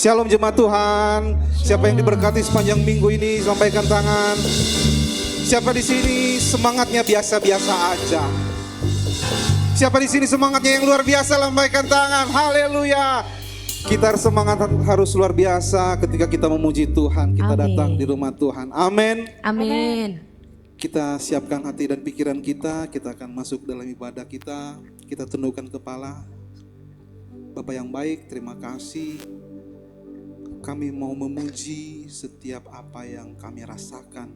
Shalom jemaat Tuhan. Siapa yang diberkati sepanjang minggu ini, sampaikan tangan. Siapa di sini semangatnya biasa-biasa aja? Siapa di sini semangatnya yang luar biasa, lambaikan tangan. Haleluya. Kita semangat harus luar biasa ketika kita memuji Tuhan. Kita datang di rumah Tuhan. Amin. Amin. Kita siapkan hati dan pikiran kita. Kita akan masuk dalam ibadah kita. Kita tundukkan kepala. Bapa yang baik, terima kasih. Kami mau memuji setiap apa yang kami rasakan.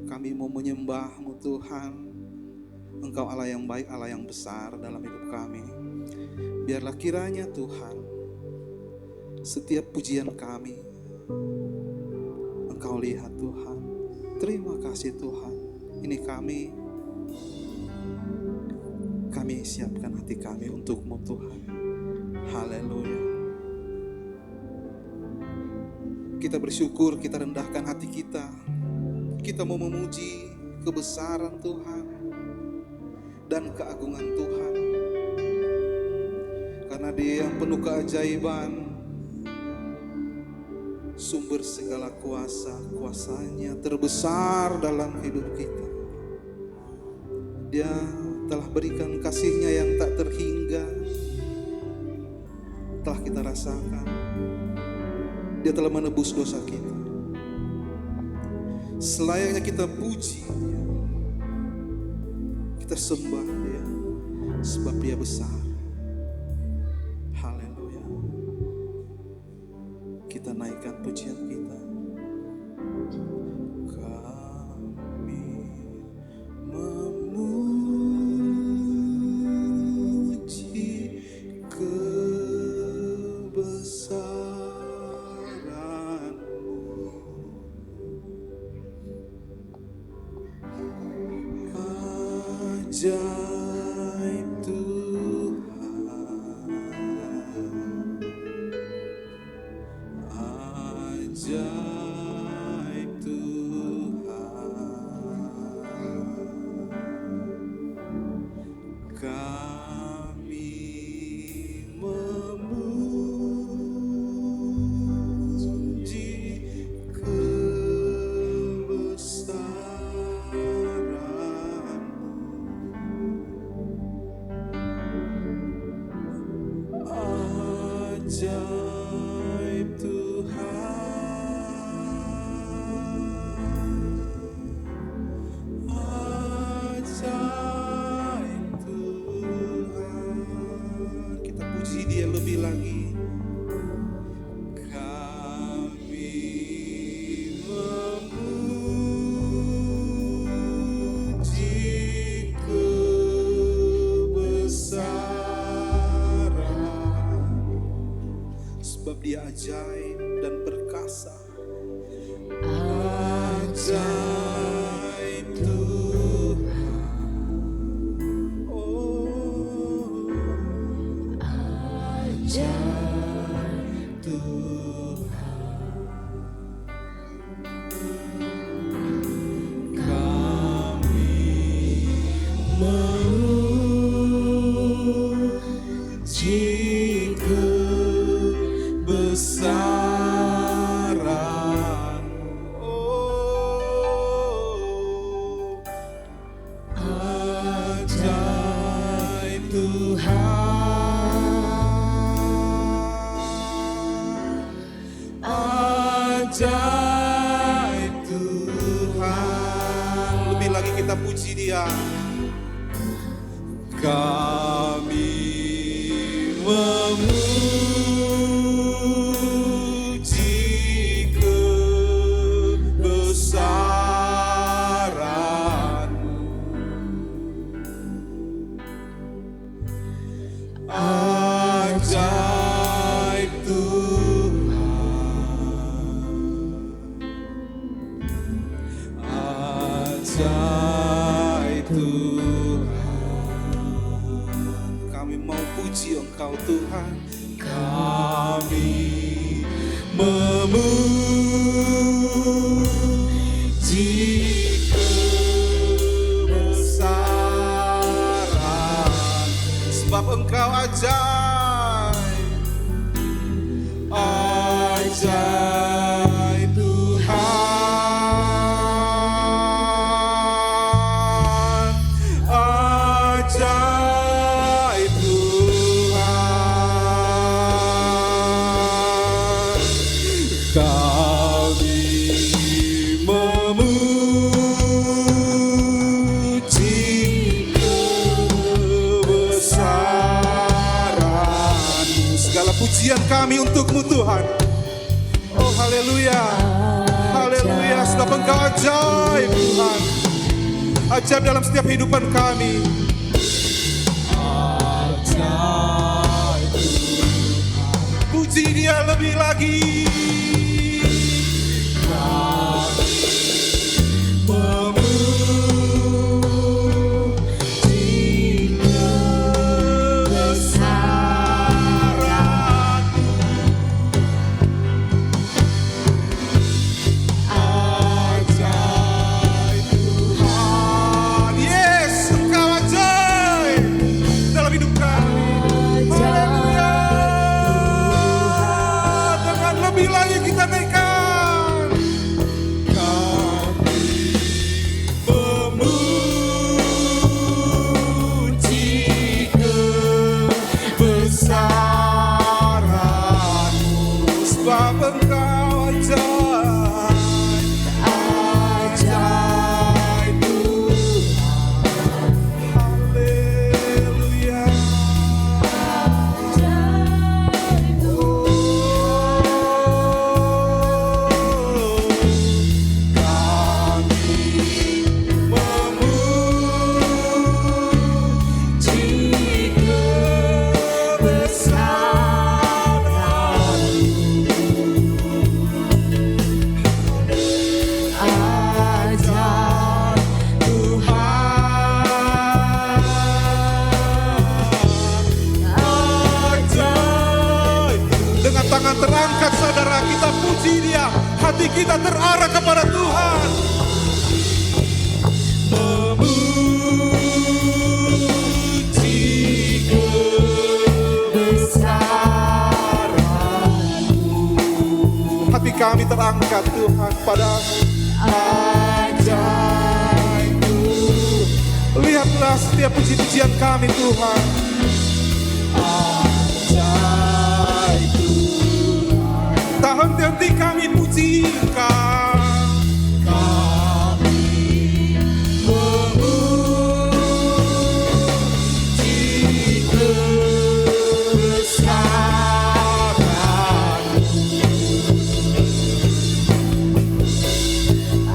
Kami mau menyembah-Mu Tuhan. Engkau Allah yang baik, Allah yang besar dalam hidup kami. Biarlah kiranya Tuhan, setiap pujian kami, Engkau lihat Tuhan. Terima kasih Tuhan. Ini kami siapkan hati kami untuk-Mu Tuhan. Haleluya. Kita bersyukur, kita rendahkan hati kita. Kita mau memuji kebesaran Tuhan dan keagungan Tuhan. Karena Dia yang penuh keajaiban, sumber segala kuasa, kuasanya terbesar dalam hidup kita. Dia telah berikan kasih-Nya yang tak terhingga, telah kita rasakan. Dia telah menebus dosa kita. Selayaknya kita puji Dia, kita sembah Dia, sebab Dia besar. Haleluya. Kita naikkan pujian kita. Kami memuji kebesaran-Mu. Ajaib Tuhan, ajaib Tuhan. Kami memuji kebesaran-Mu. Ajaib Tuhan, ajaib Tuhan. Kita puji Dia lebih lagi. Kami memuji kebesaran, sebab Dia ajaib dan perkasa. Ajaib Tuhan, oh ajaib Tuhan. Kami memuji kebesaran, oh ajaib Tuhan, ajaib Tuhan. Lebih lagi kita puji Dia. Kami memuji kebesaran-Mu. Ajaib Tuhan, ajaib Tuhan. Kami mau puji Engkau Tuhan. Kami memuji kebesaran, sebab Engkau ajaib. ajaib Tuhan, kami memuji kebesaran-Mu. Segala pujian kami untuk-Mu Tuhan. Oh haleluya, haleluya, sebab Engkau ajaib Tuhan, ajaib dalam setiap kehidupan kami. Ajaib Tuhan, puji Dia lebih lagi. Terangkat saudara, kita puji Dia, hati kita terarah kepada Tuhan. Memuji kebesaran-Mu. Hati kami terangkat Tuhan pada-Mu. Ajaib Tuhan, lihatlah setiap puji-pujian kami Tuhan. Tak henti-henti kami puji Engkau. Kami memuji kebesaran-Mu.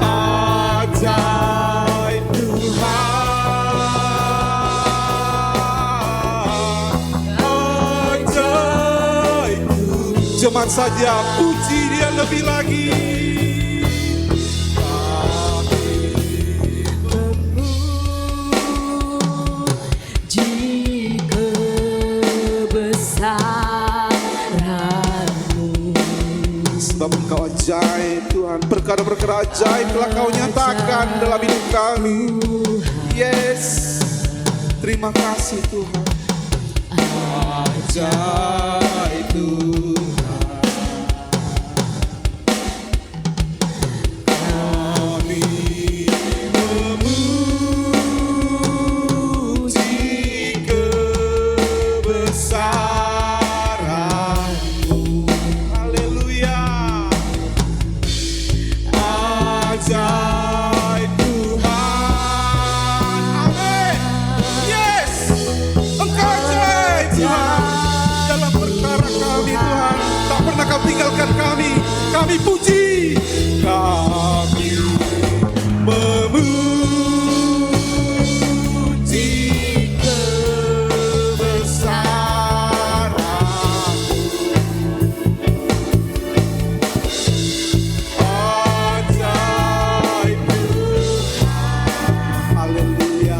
Ajaib Tuhan, ajaib. Jemaat saja puji Dia lebih lagi. Memuji kebesaran-Mu. Sebab Engkau ajaib Tuhan, perkara-perkara ajaib telah Kau nyatakan dalam hidup kami. Yes, terima kasih Tuhan. Ajaib Tuhan, ajaib Tuhan, amin. Yes, Engkau ajaib Tuhan, dalam perkara kami Tuhan, tak pernah Kau tinggalkan kami. Kami puji, kami memuji kebesaran-Mu. Ajaib Tuhan, haleluya.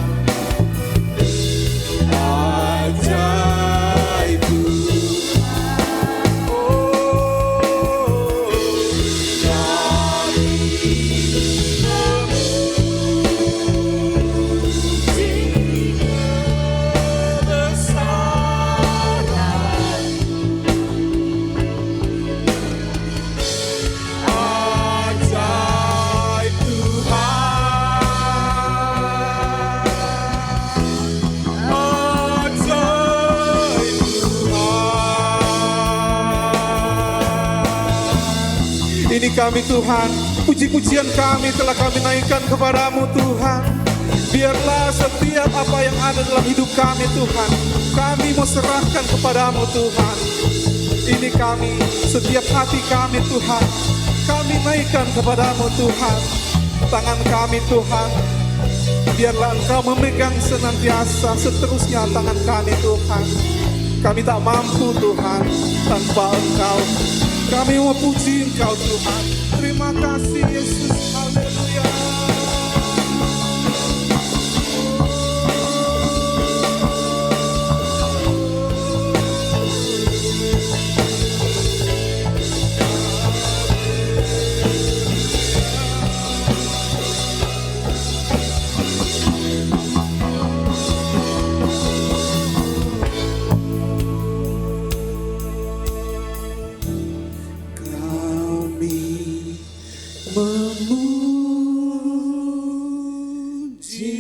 Ajaib Tuhan, oh kami Tuhan. Puji-pujian kami telah kami naikkan kepadamu Tuhan. Biarlah setiap apa yang ada dalam hidup kami Tuhan, kami mau serahkan kepadamu Tuhan. Ini kami, setiap hati kami Tuhan, kami naikkan kepadamu Tuhan. Tangan kami Tuhan, biarlah Engkau memegang senantiasa seterusnya tangan kami Tuhan. Kami tak mampu Tuhan tanpa Engkau. Kami mau puji Engkau Tuhan. Terima kasih Yesus, haleluya. Memuji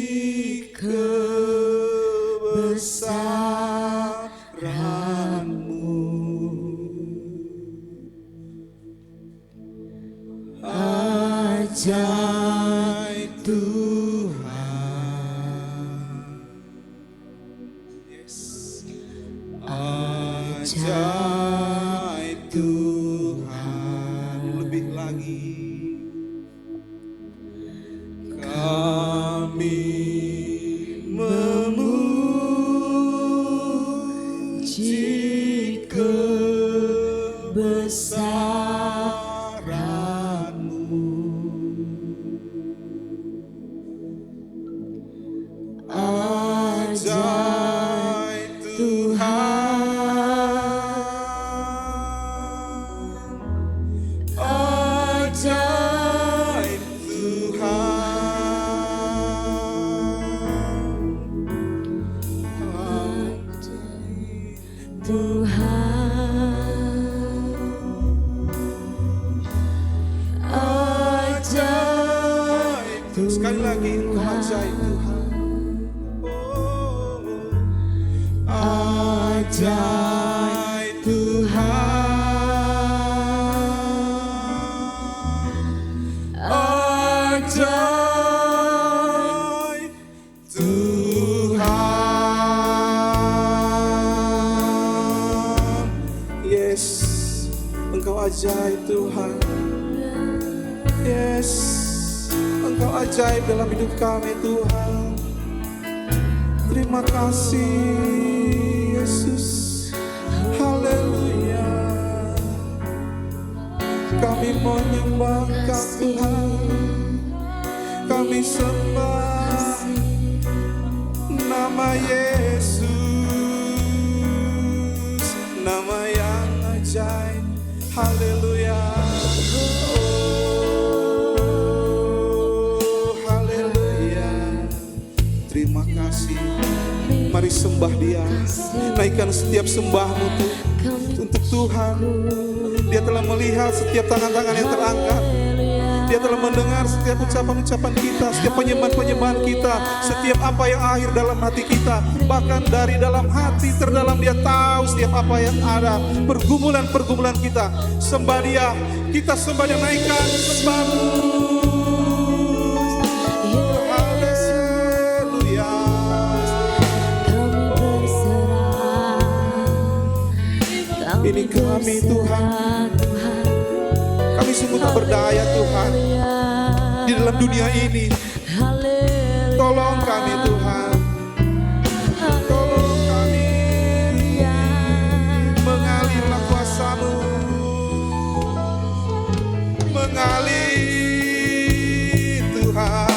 kebesaran-Mu, ajaib Tuhan, yes. Ajaib Tuhan, lebih lagi. Kami memuji kebesaran-Mu, ajaib Tuhan, ajaib Tuhan, sekali lagi Engkau ajaib Tuhan. Ajaib Tuhan, ajaib Tuhan, yes. Engkau ajaib Tuhan, yes. Engkau ajaib dalam hidup kami Tuhan. Terima kasih Yesus, haleluya. Kami menyembah Tuhan, kami sembah nama Yesus, nama yang ajaib, haleluya. Terima kasih. Mari sembah Dia. Naikkan setiap sembahmu untuk Tuhan. Dia telah melihat setiap tangan-tangan yang terangkat. Dia telah mendengar setiap ucapan-ucapan kita, setiap penyembahan-penyembahan kita, setiap apa yang akhir dalam hati kita. Bahkan dari dalam hati terdalam Dia tahu setiap apa yang ada, pergumulan-pergumulan kita. Sembah Dia, kita sembah Dia, naikkan sembahmu. Ini kami Tuhan, kami sungguh tak berdaya Tuhan di dalam dunia ini. Tolong kami Tuhan, tolong kami, mengalirlah kuasa-Mu, mengalir Tuhan.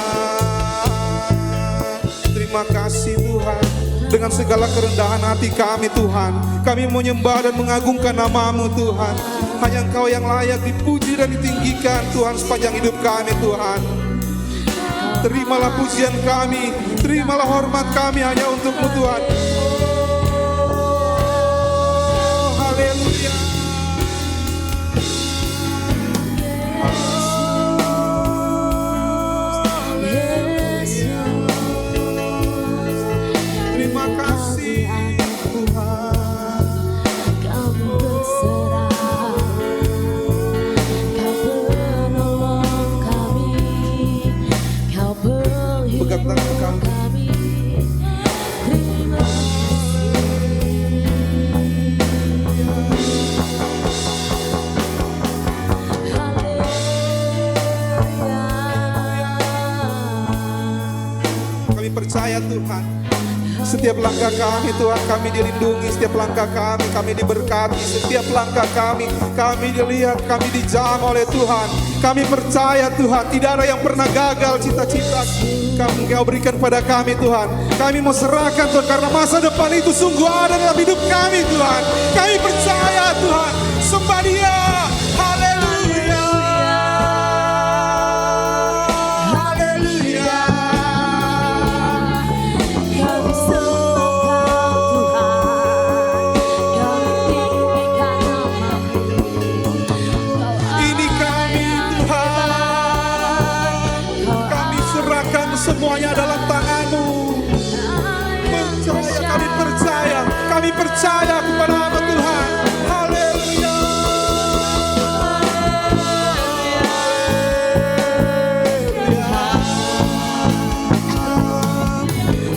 Terima kasih Tuhan. Dengan segala kerendahan hati kami Tuhan, kami menyembah dan mengagungkan nama-Mu Tuhan. Hanya Engkau yang layak dipuji dan ditinggikan Tuhan sepanjang hidup kami Tuhan. Terimalah pujian kami, terimalah hormat kami hanya untuk-Mu Tuhan. Oh, haleluya. Terima kasih Tuhan. percaya Tuhan. Setiap langkah kami Tuhan, kami dilindungi. Setiap langkah kami diberkati. Setiap langkah kami dilihat, kami dijamah oleh Tuhan. Kami percaya Tuhan, tidak ada yang pernah gagal cita-cita Kau berikan pada kami Tuhan. Kami mau serahkan Tuhan, karena masa depan itu sungguh ada dalam hidup kami Tuhan. Kami percaya Tuhan, sembah Dia. Haleluya. Haleluya. Kami sembah Tuhan, kami tinggikan nama-Mu. Ini kami Tuhan, kami serahkan semuanya dalam tangan-Mu. Kami percaya kepada nama Tuhan. Haleluya.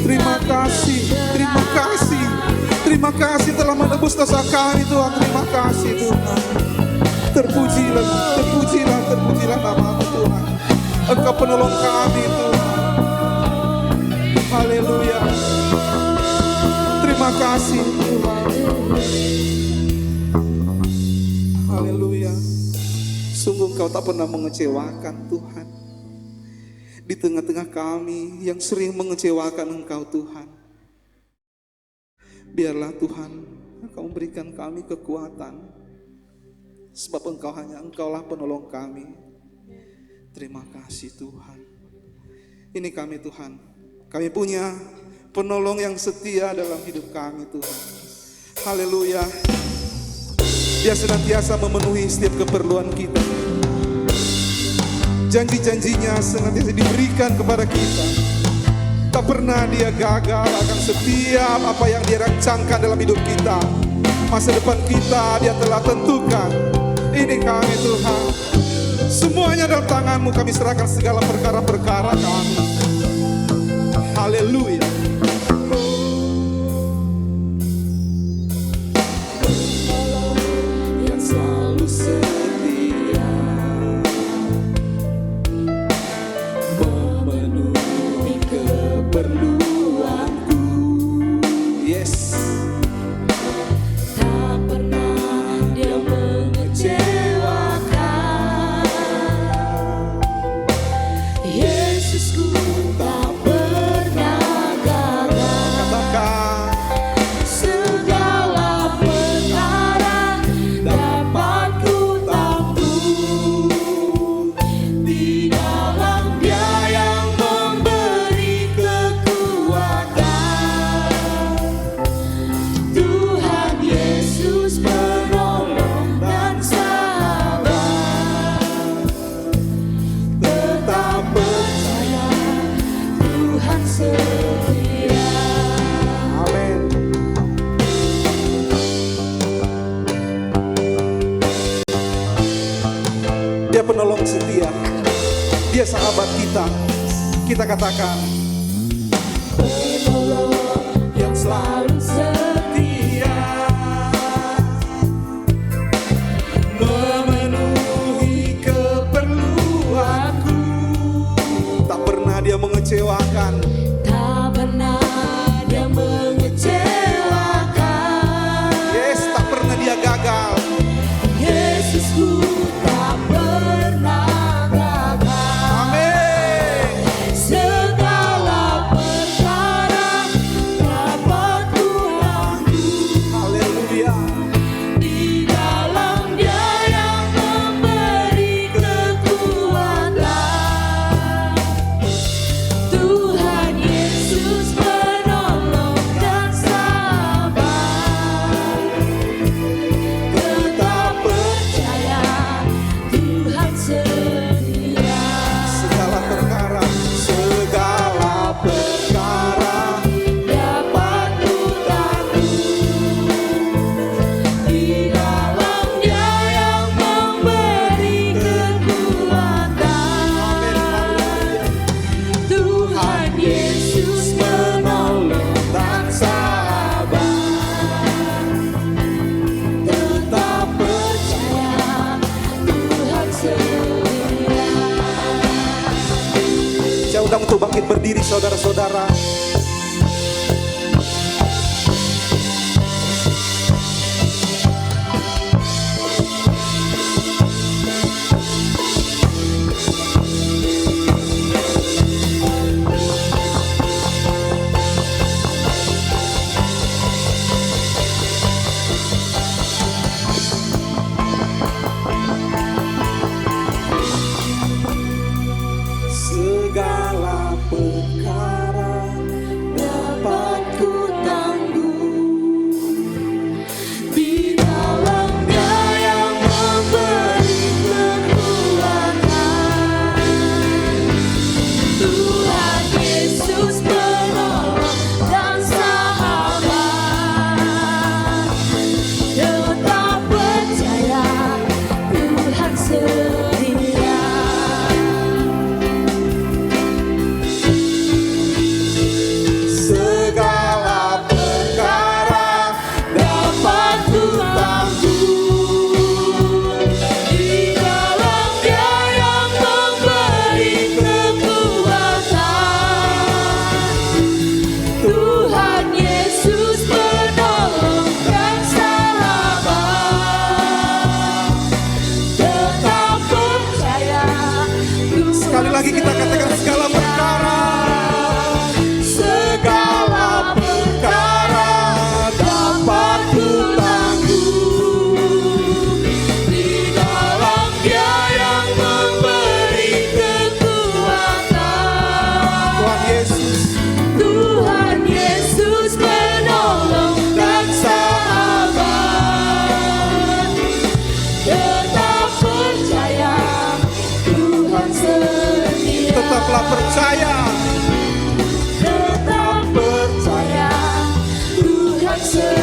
Terima kasih, terima kasih, terima kasih telah menebus dosa kami Tuhan. Terima kasih Tuhan. Terpujilah, terpujilah, terpujilah nama-Mu Tuhan. Engkau penolong kami Tuhan. Haleluya. Terima kasih Tuhan. Haleluya. Sungguh Engkau tak pernah mengecewakan Tuhan. Di tengah-tengah kami yang sering mengecewakan Engkau Tuhan, biarlah Tuhan Engkau memberikan kami kekuatan. Sebab Engkaulah penolong kami. Terima kasih Tuhan. Ini kami Tuhan. Kami punya penolong yang setia dalam hidup kami Tuhan. Haleluya. Dia senantiasa memenuhi setiap keperluan kita. Janji-janjinya senantiasa diberikan kepada kita. Tak pernah Dia gagal akan setiap apa yang Dia rancangkan dalam hidup kita. Masa depan kita Dia telah tentukan. Ini kami Tuhan. Semuanya dalam tangan-Mu, kami serahkan segala perkara-perkara kami. Haleluya. Dia penolong setia. Dia sahabat kita. Kita katakan, penolong yang selalu setia, memenuhi keperluanku. Tak pernah Dia mengecewakan. Tak pernah Dia mengecewakan. Yes, tak pernah Dia gagal. Yesusku tak pernah gagal. Amin. Segala perkara dapat Ku tanggung. Haleluya. Di dalam Dia yang memberi kekuatan. Tuhan Yesus penolong dan sahabat. Tetap percaya Tuhan setia. Segala perkara Dapat Ku tanggung. Di dalam Dia yang memberi kekuatan. Tuhan Yesus penolong dan sahabat. Tetap percaya Tuhan setia. Saya undang untuk bangkit berdiri saudara-saudara.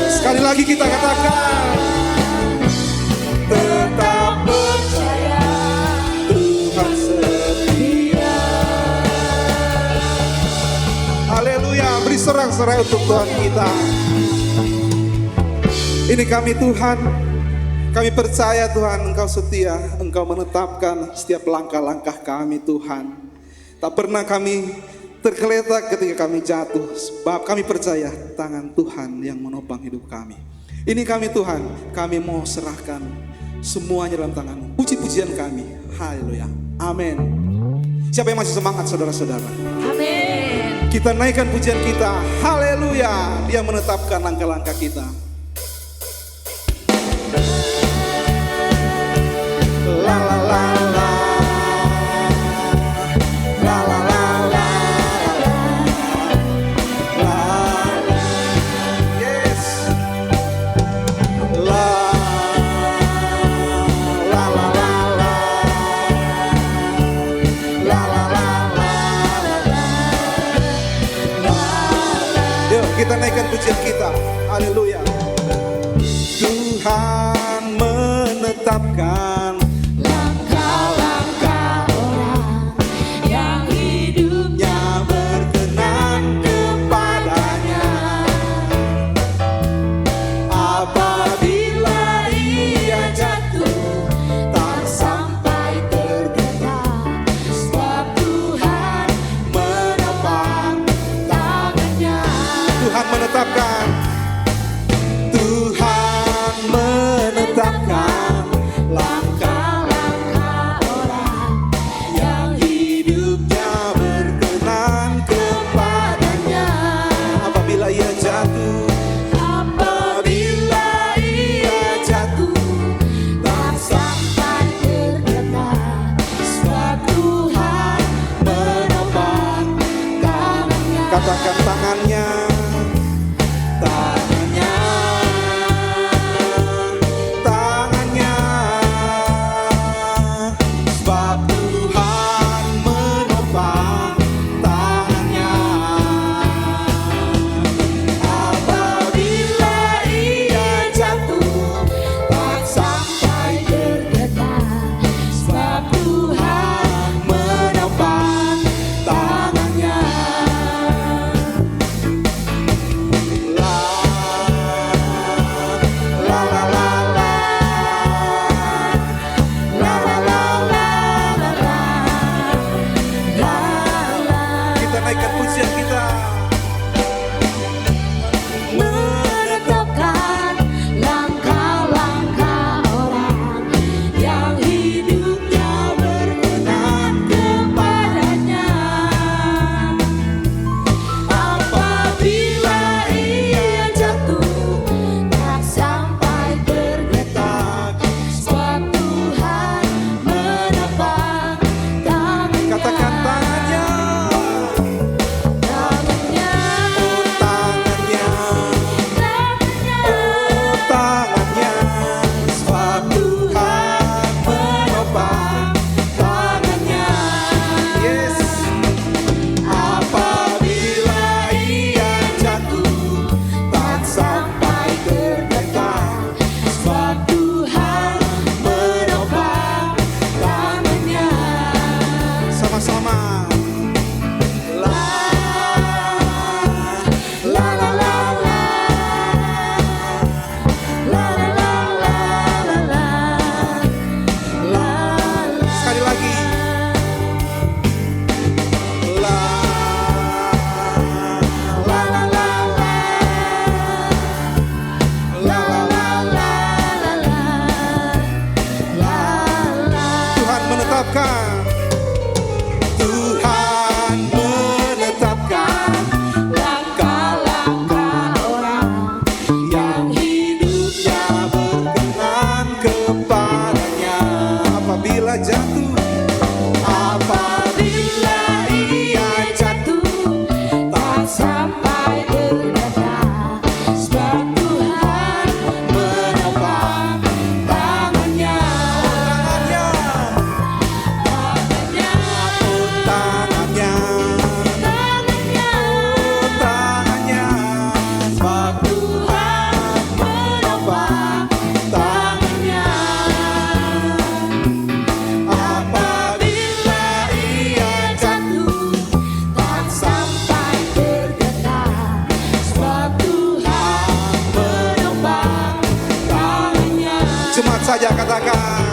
Sekali lagi kita katakan, tetap percaya Tuhan setia. Haleluya, beri sorak-sorai untuk Tuhan kita. Ini kami Tuhan, kami percaya Tuhan Engkau setia, Engkau menetapkan setiap langkah-langkah kami Tuhan. Tak pernah kami tergeletak ketika kami jatuh, sebab kami percaya tangan Tuhan yang menopang hidup kami. Ini kami Tuhan, kami mau serahkan semuanya dalam tangan-Mu. Puji-pujian kami, haleluya, amin. Siapa yang masih semangat saudara-saudara? amin. Kita naikkan pujian kita, haleluya. Dia menetapkan langkah-langkah kita. La la la la, la la la la, la, yes, la la la la la, la la la la. Yuk kita naikkan pujian kita, haleluya. Tuhan menetapkan Langkah-langkah orang yang hidupnya berkenan kepadanya. Apabila ia jatuh tak sampai tergerak, sebab Tuhan menopang tangannya. Tuhan menetapkan saja katakan.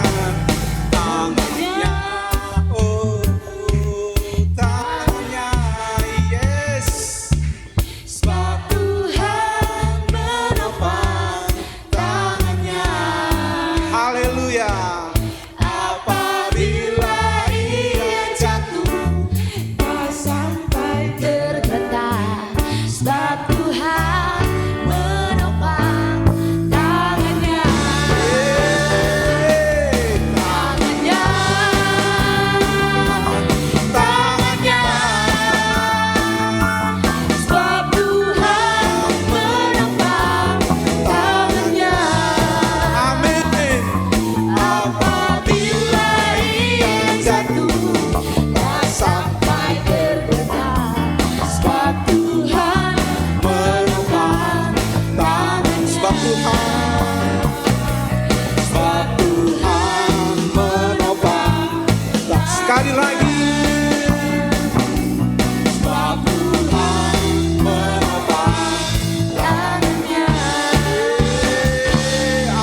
Tangannya, oh tangannya, yes. Sebab Tuhan menopang tangannya. Haleluya. Apabila ia jatuh, tak sampai tergeletak. Sebab Tuhan menopang tangannya. Tangannya, tangannya. Sebab Tuhan menopang tangannya. Amin. Apabila ia jatuh, tak sampai tergeletak. Sebab Tuhan menopang tangannya. Sebab Tuhan menopang. Sekali lagi. Sebab Tuhan Menopang. tangannya.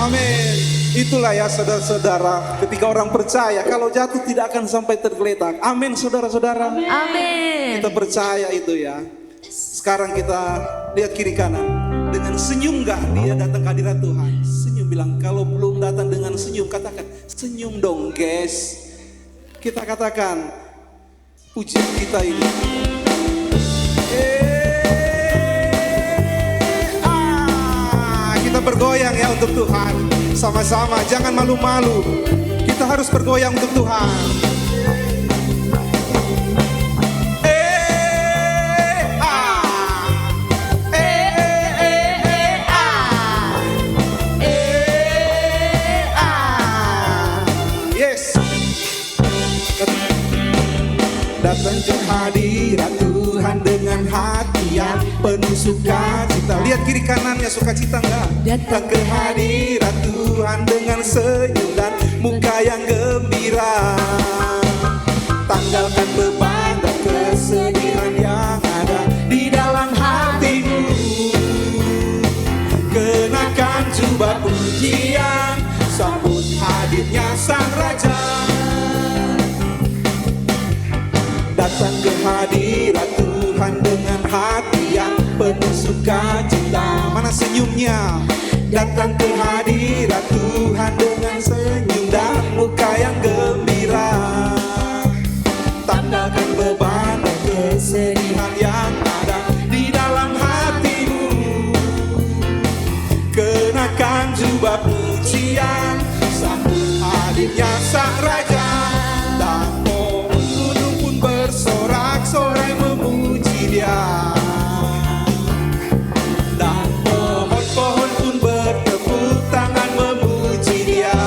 Amin. Itulah ya saudara-saudara, ketika orang percaya kalau jatuh tidak akan sampai tergeletak. Amin saudara-saudara. Amin. Kita percaya itu ya. Sekarang kita lihat kiri kanan. Dengan senyum gak dia datang ke hadirat Tuhan? Senyum, bilang kalau belum datang dengan senyum katakan senyum dong guys. Kita katakan pujian kita ini. Kita bergoyang ya untuk Tuhan. Sama-sama, jangan malu-malu. Kita harus bergoyang untuk Tuhan. Yes. Datang ke hadirat Tuhan dengan hati yang penuh sukacita. Lihat kiri kanannya, sukacita enggak? Datang ke hadirat Tuhan dengan senyum dan muka yang gembira. Tanggalkan beban dan kesedihan yang ada di dalam hatimu. Kenakan jubah pujian, sambut hadirnya Sang Raja. Datang ke hadirat Tuhan dengan hati yang penuh sukacita. Mana senyumnya? Datang ke hadirat Tuhan dengan senyum dan muka yang gembira. Tanggalkan beban dan kesedihan yang ada di dalam hatimu. Kenakan jubah pujian, sambut hadirnya Sang Raja. Dan gunung pun bersorak-sorai memuji Dia. Dan pohon-pohon pun bertepuk tangan memuji Dia.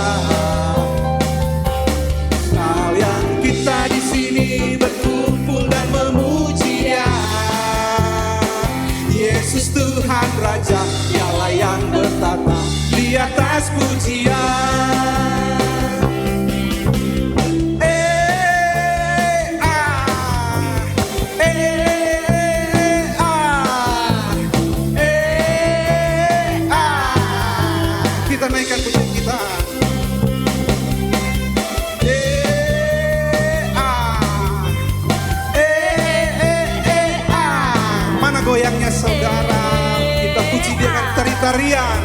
Sekalian kita di sini berkumpul dan memuji Dia. Yesus Tuhan Raja, Dialah yang bertata di atas pujian. Kita naikkan pujian kita. Mana goyangnya saudara? Kita puji Dia dengan tari-tarian.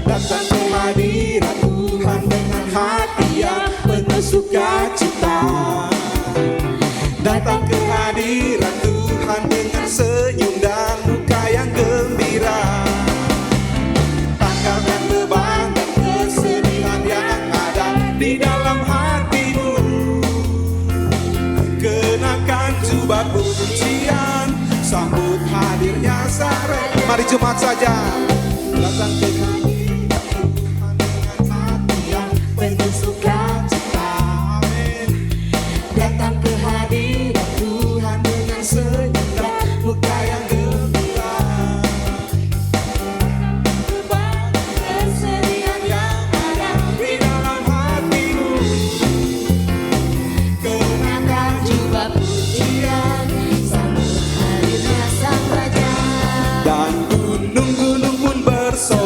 Datang ke hadirat Tuhan dengan hati yang penuh sukacita. Datang ke hadirat Tuhan dengan senyum dan muka yang gembira. Tanggalkan beban dan kesedihan yang ada di dalam hatimu. Kenakan jubah pujian, sambut hadirnya Sang Raja. Mari jemaat saja. Datang ke hadirat Tuhan dengan hati yang penuh sukacita. Amin. Datang ke hadirat Tuhan dengan senyum dan muka yang gembira. Beban kesedihan yang ada di dalam hatimu. Kenakan jubah pujian, sambut hadirnya Sang Raja. Dan gunung-gunung pun bersorak.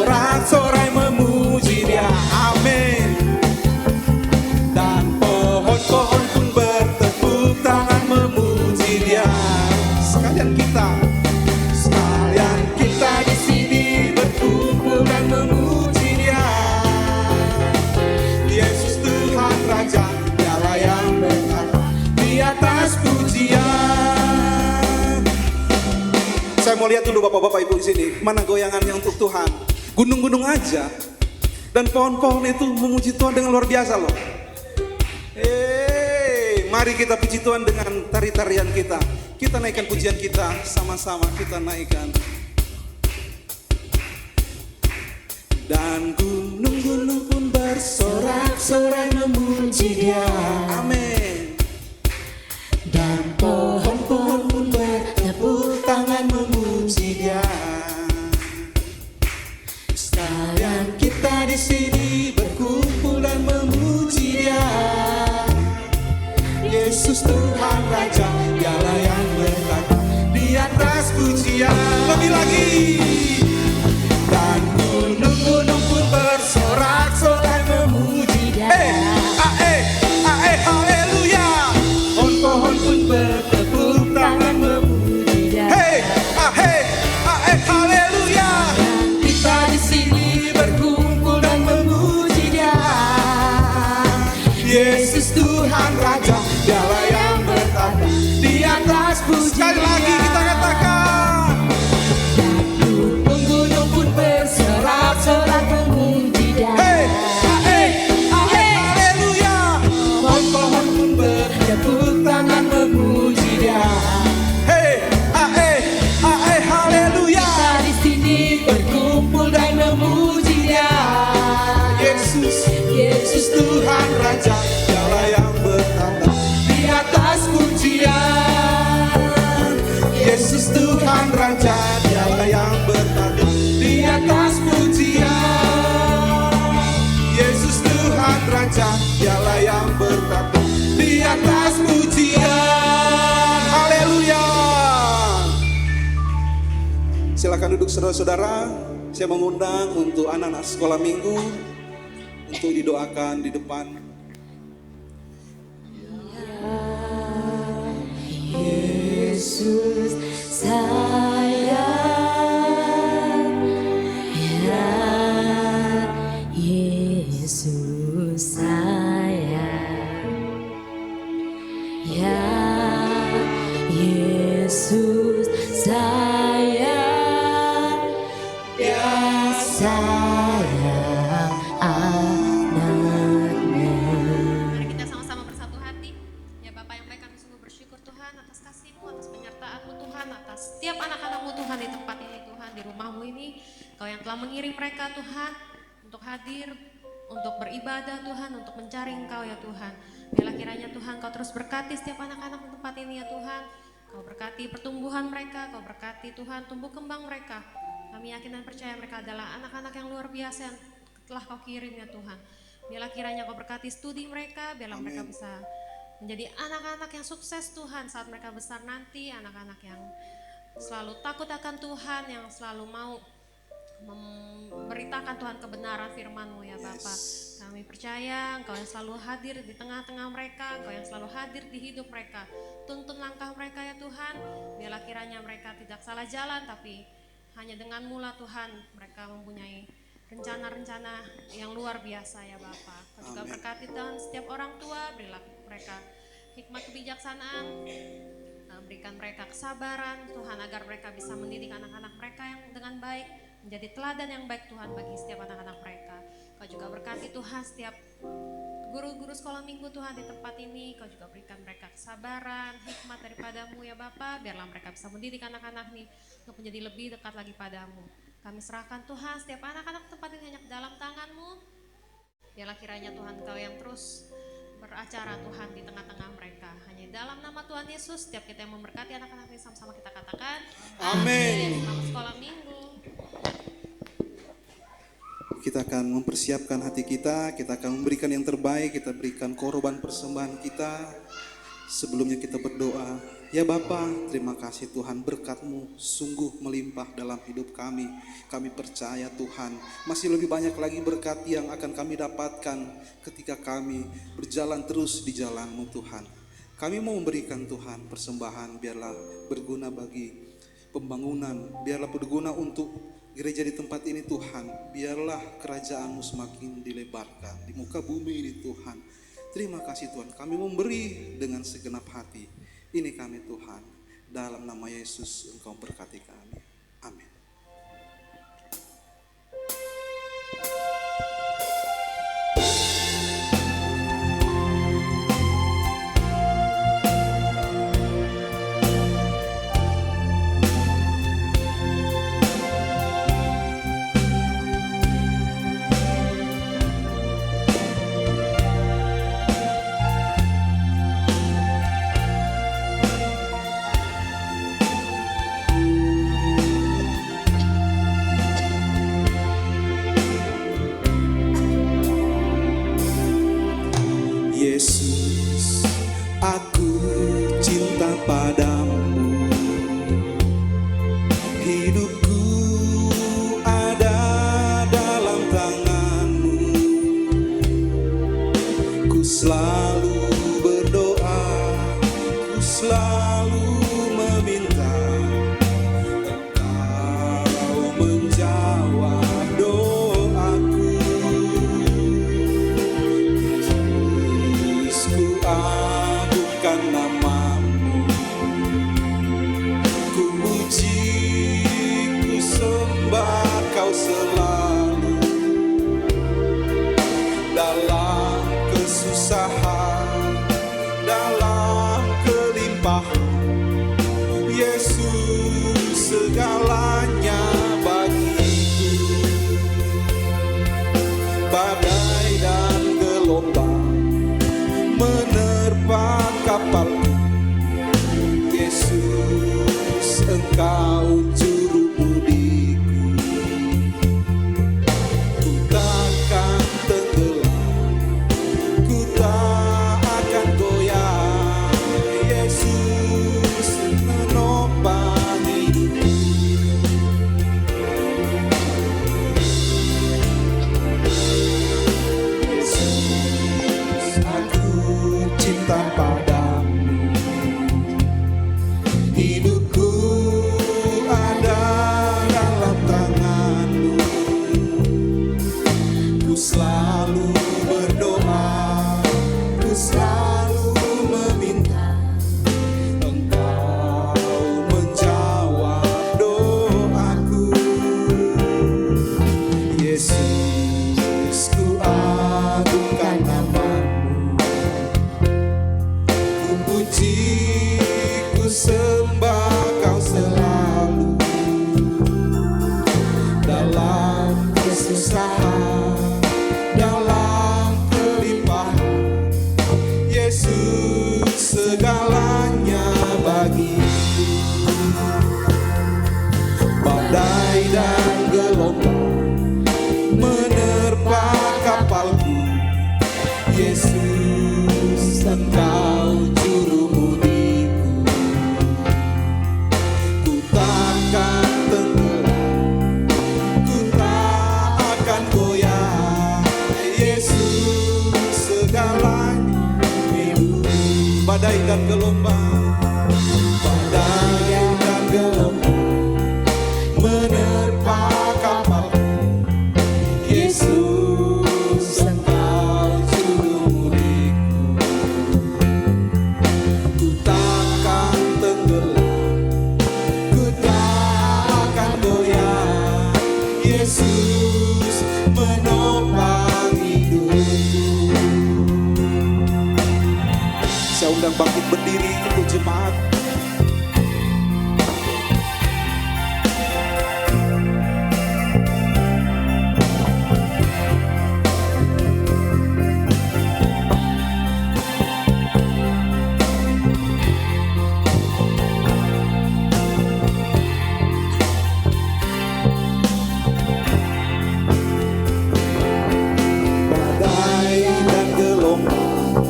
saya mau lihat dulu bapak-bapak ibu di sini. Mana goyangannya untuk Tuhan? Gunung-gunung aja dan pohon-pohon itu memuji Tuhan dengan luar biasa loh. Mari kita puji Tuhan dengan tari-tarian kita. Kita naikkan pujian kita sama-sama, kita naikkan. Dan gunung-gunung pun bersorak-sorai memuji Dia. Amin. Dan pohon-pohon pun bertepuk tangan memuji Dia. Sekalian kita di sini berkumpul dan memuji Dia. Yesus Tuhan Raja, Dialah yang bertata di atas pujian. Lebih lagi. Dan gunung-gunung pun bersorak-sorai memuji Dia. Haleluya. Pohon-pohon pun bertepuk tangan memuji Dia. Haleluya. Kita di sini berkumpul dan memuji Dia. Yesus Tuhan Raja, Dialah yang bertata di atas pujian. Sekali lagi kita katakan. Gunung-gunung pun bersorak-sorai memuji Dia. Haleluya. Pohon-pohon pun bertepuk tangan memuji Dia. Haleluya. Kita di sini berkumpul dan memuji Dia. Yesus Tuhan Raja, Dialah yang bertata di atas pujian. Yesus Tuhan Raja, Dialah yang bertata di atas pujian. Yesus Tuhan Raja, Dialah yang bertata di atas pujian. Haleluya. Silakan duduk saudara-saudara. Saya mengundang untuk anak-anak sekolah minggu untuk didoakan di depan. Yesus sayang, ya Yesus sayang, ya Yesus sayang, ya sayang anaknya. Mari kita sama-sama bersatu hati. Ya Bapa yang baik, kami sungguh bersyukur Tuhan atas kasih-Mu, atas penyertaan-Mu Tuhan, atas setiap anak-anak-Mu Tuhan di tempat ini Tuhan, di rumah-Mu ini. Kau yang telah mengirim mereka Tuhan untuk hadir, untuk beribadah Tuhan, untuk mencari Engkau ya Tuhan. Biarlah kiranya Tuhan Kau terus berkati setiap anak-anak di tempat ini ya Tuhan. Kau berkati pertumbuhan mereka, Kau berkati Tuhan tumbuh kembang mereka. Kami yakin dan percaya mereka adalah anak-anak yang luar biasa yang telah Kau kirim ya Tuhan. Biarlah kiranya Kau berkati studi mereka, biarlah mereka bisa menjadi anak-anak yang sukses Tuhan saat mereka besar nanti, anak-anak yang selalu takut akan Tuhan, yang selalu mau memberitakan Tuhan kebenaran firman-Mu ya Bapa. Kami percaya Engkau yang selalu hadir di tengah-tengah mereka, Engkau yang selalu hadir di hidup mereka. Tuntun langkah mereka ya Tuhan, biarlah kiranya mereka tidak salah jalan, tapi hanya dengan-Mu lah Tuhan mereka mempunyai rencana-rencana yang luar biasa ya Bapa. Kau juga berkati Tuhan setiap orang tua, berilah mereka hikmat kebijaksanaan, berikan mereka kesabaran Tuhan agar mereka bisa mendidik anak-anak mereka yang dengan baik, menjadi teladan yang baik Tuhan bagi setiap anak-anak mereka. Kau juga berkati Tuhan setiap guru-guru sekolah minggu Tuhan di tempat ini. Kau juga berikan mereka kesabaran, hikmat daripada-Mu ya Bapa. Biarlah mereka bisa mendidik anak-anak ini untuk menjadi lebih dekat lagi pada-Mu. Kami serahkan Tuhan setiap anak-anak tempat ini hanya ke dalam tangan-Mu. Biarlah kiranya Tuhan Kau yang terus beracara Tuhan di tengah-tengah mereka. Hanya dalam nama Tuhan Yesus setiap kita yang memberkati anak-anak ini sama-sama kita katakan Amin. Selamat sekolah minggu. Kita akan mempersiapkan hati kita akan memberikan yang terbaik, kita berikan korban persembahan kita. Sebelumnya kita berdoa. Ya Bapa, terima kasih Tuhan, berkat-Mu sungguh melimpah dalam hidup kami. Kami percaya Tuhan, masih lebih banyak lagi berkat yang akan kami dapatkan ketika kami berjalan terus di jalan-Mu Tuhan. Kami mau memberikan Tuhan persembahan, biarlah berguna bagi pembangunan, biarlah berguna untuk gereja di tempat ini Tuhan. Biarlah kerajaan-Mu semakin dilebarkan di muka bumi ini Tuhan. Terima kasih Tuhan, kami memberi dengan segenap hati. Ini kami Tuhan, Dalam nama Yesus Engkau berkati kami. Amin. Yesus, aku cinta padamu. Hidupku ada dalam tangan-Mu. Ku selalu berdoa, ku selalu meminta, Engkau menjawab doaku. Ku agungkan nama-Mu, ku puji, ku sembah Kau selalu. Dalam kesusahan, dalam kelimpahan, Yesus segalanya bagiku. Badai dan gelombang menerpa kapalku, Yesus Engkau juru mudiku. Ku takkan tenggelam, ku tak akan goyah, Yesus menopang hidupku. Yesus, aku cinta padamu. Hidupku ada dalam tangan-Mu. Ku selalu berdoa, ku selalu meminta, Engkau menjawab doaku. Yesus, ku agungkan nama-Mu, ku puji, ku sembah Kau selalu. Dalam kesusahan, dalam kelimpahan, Yesus segalanya bagiku. Badai dan gelombang menerpa kapalku, Yesus Engkau juru mudiku. Ku takkan tenggelam, ku tak akan goyah, Yesus segalanya hidup. Badai dan gelombang, badai dan gelombang menerpa kapalku, Yesus Engkau juru mudiku. Ku takkan tenggelam, ku tak akan goyah, Yesus menopang hidupku. Saya undang bangkit berdiri untuk jemaat. Badai dan gelombang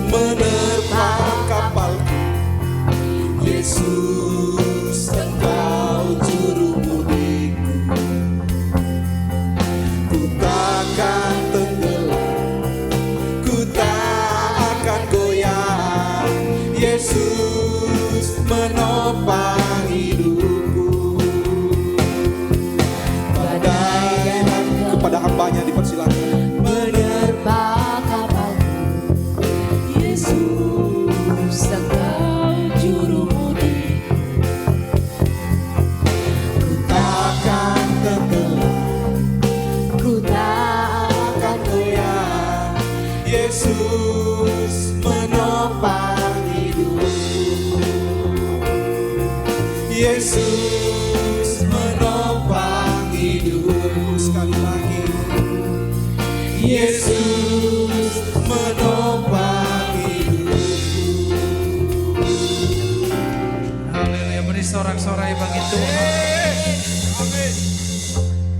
menerpa kapalku,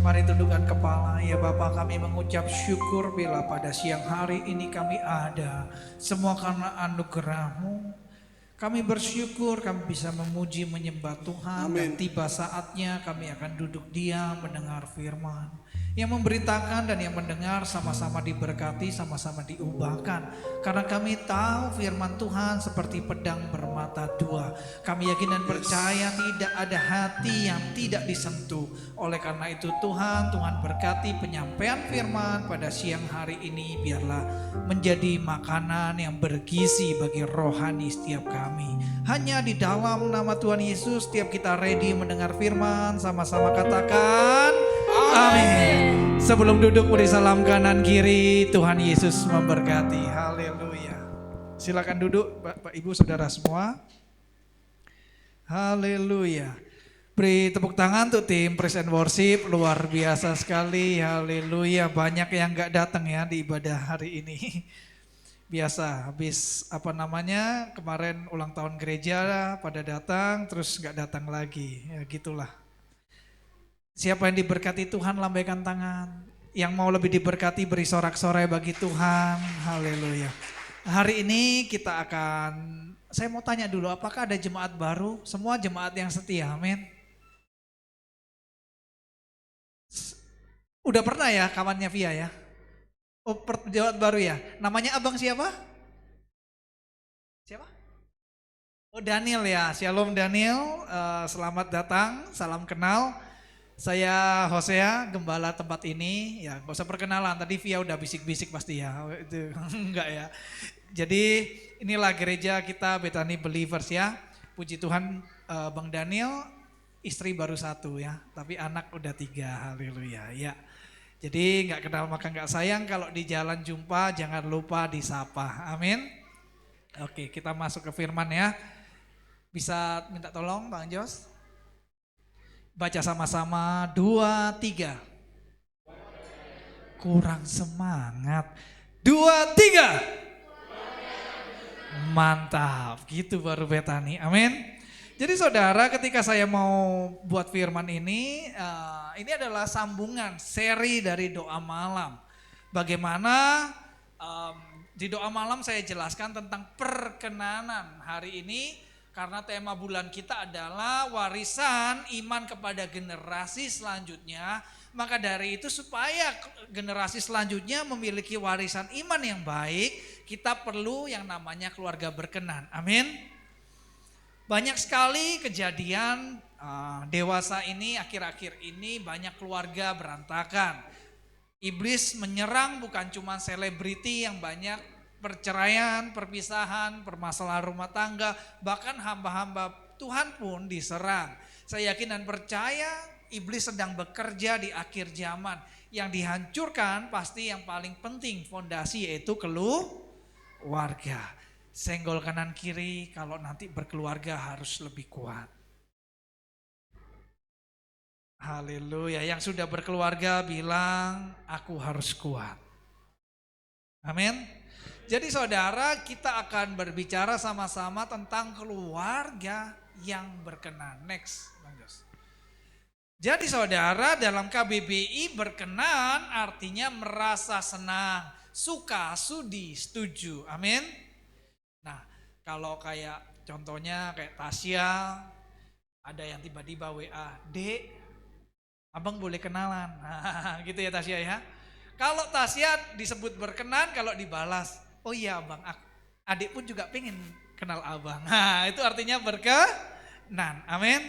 Mari tundukkan kepala. Ya Bapa, kami mengucap syukur bila pada siang hari ini kami ada. Semua karena anugerah-Mu. Kami bersyukur kami bisa memuji menyembah Tuhan. Dan tiba saatnya kami akan duduk diam mendengar firman. Yang memberitakan dan yang mendengar sama-sama diberkati, sama-sama diubahkan. Karena kami tahu firman Tuhan seperti pedang bermata dua. Kami yakin dan percaya tidak ada hati yang tidak disentuh. Oleh karena itu Tuhan berkati penyampaian firman pada siang hari ini. Biarlah menjadi makanan yang bergizi bagi rohani setiap kami. Hanya di dalam nama Tuhan Yesus setiap kita ready mendengar firman. Sama-sama katakan amin. Sebelum duduk beri salam kanan kiri. Tuhan Yesus memberkati. Haleluya. Silakan duduk Bapak Ibu Saudara semua. Haleluya. Beri tepuk tangan untuk tim Praise and Worship. Luar biasa sekali. Haleluya. Banyak yang gak datang ya di ibadah hari ini. Biasa habis kemarin ulang tahun gereja pada datang terus gak datang lagi. Ya gitulah. Siapa yang diberkati Tuhan lambaikan tangan. Yang mau lebih diberkati beri sorak-sorai bagi Tuhan. Haleluya. Hari ini saya mau tanya dulu, apakah ada jemaat baru? Semua jemaat yang setia, amin. Udah pernah ya kawannya Via ya? Oh, jemaat baru ya? Namanya abang siapa? Siapa? Oh Daniel ya, Shalom Daniel, selamat datang, salam kenal. Saya Hosea, gembala tempat ini. Ya, gak usah perkenalan. Tadi Via udah bisik-bisik pasti ya. Itu enggak ya. Jadi inilah gereja kita Bethany Believers ya. Puji Tuhan, Bang Daniel istri baru 1 ya, tapi anak udah 3. Haleluya ya. Jadi nggak kenal maka nggak sayang. Kalau di jalan jumpa jangan lupa disapa. Amin. Oke, kita masuk ke firman ya. Bisa minta tolong Bang Jos? Baca sama-sama 2, 3. Kurang semangat. 2, 3. Mantap, gitu baru Bethany. Amin. Jadi saudara, ketika saya mau buat firman ini adalah sambungan seri dari doa malam. Bagaimana di doa malam saya jelaskan tentang perkenanan hari ini. Karena tema bulan kita adalah warisan iman kepada generasi selanjutnya. Maka dari itu supaya generasi selanjutnya memiliki warisan iman yang baik, kita perlu yang namanya keluarga berkenan. Amin. Banyak sekali kejadian dewasa ini, akhir-akhir ini banyak keluarga berantakan. Iblis menyerang bukan cuma selebriti yang banyak perceraian, perpisahan, permasalahan rumah tangga, bahkan hamba-hamba Tuhan pun diserang. Saya yakin dan percaya iblis sedang bekerja di akhir zaman. Yang dihancurkan pasti yang paling penting fondasi yaitu keluarga. Senggol kanan kiri kalau nanti berkeluarga harus lebih kuat. Haleluya. Yang sudah berkeluarga bilang aku harus kuat. Amin. Jadi saudara, kita akan berbicara sama-sama tentang keluarga yang berkenan. Next, Bang Jos. Jadi saudara, dalam KBBI berkenan artinya merasa senang, suka, sudi, setuju. Amin. Nah, kalau kayak contohnya kayak Tasya, ada yang tiba-tiba WA, "Dek, abang boleh kenalan." Nah, gitu ya Tasya ya. Kalau Tasya disebut berkenan, kalau dibalas, "Oh iya abang, adik pun juga pengen kenal abang." Nah, itu artinya berkenan. Amin.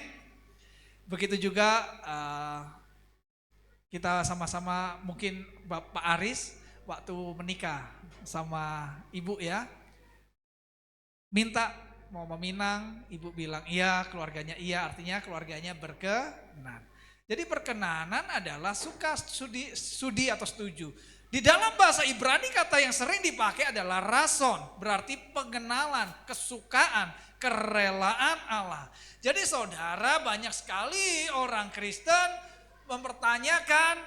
Begitu juga kita sama-sama mungkin Pak Aris waktu menikah sama ibu ya. Minta mau meminang, ibu bilang iya, keluarganya iya, artinya keluarganya berkenan. Jadi perkenanan adalah suka, sudi atau setuju. Di dalam bahasa Ibrani kata yang sering dipakai adalah rason, berarti pengenalan, kesukaan, kerelaan Allah. Jadi saudara, banyak sekali orang Kristen mempertanyakan,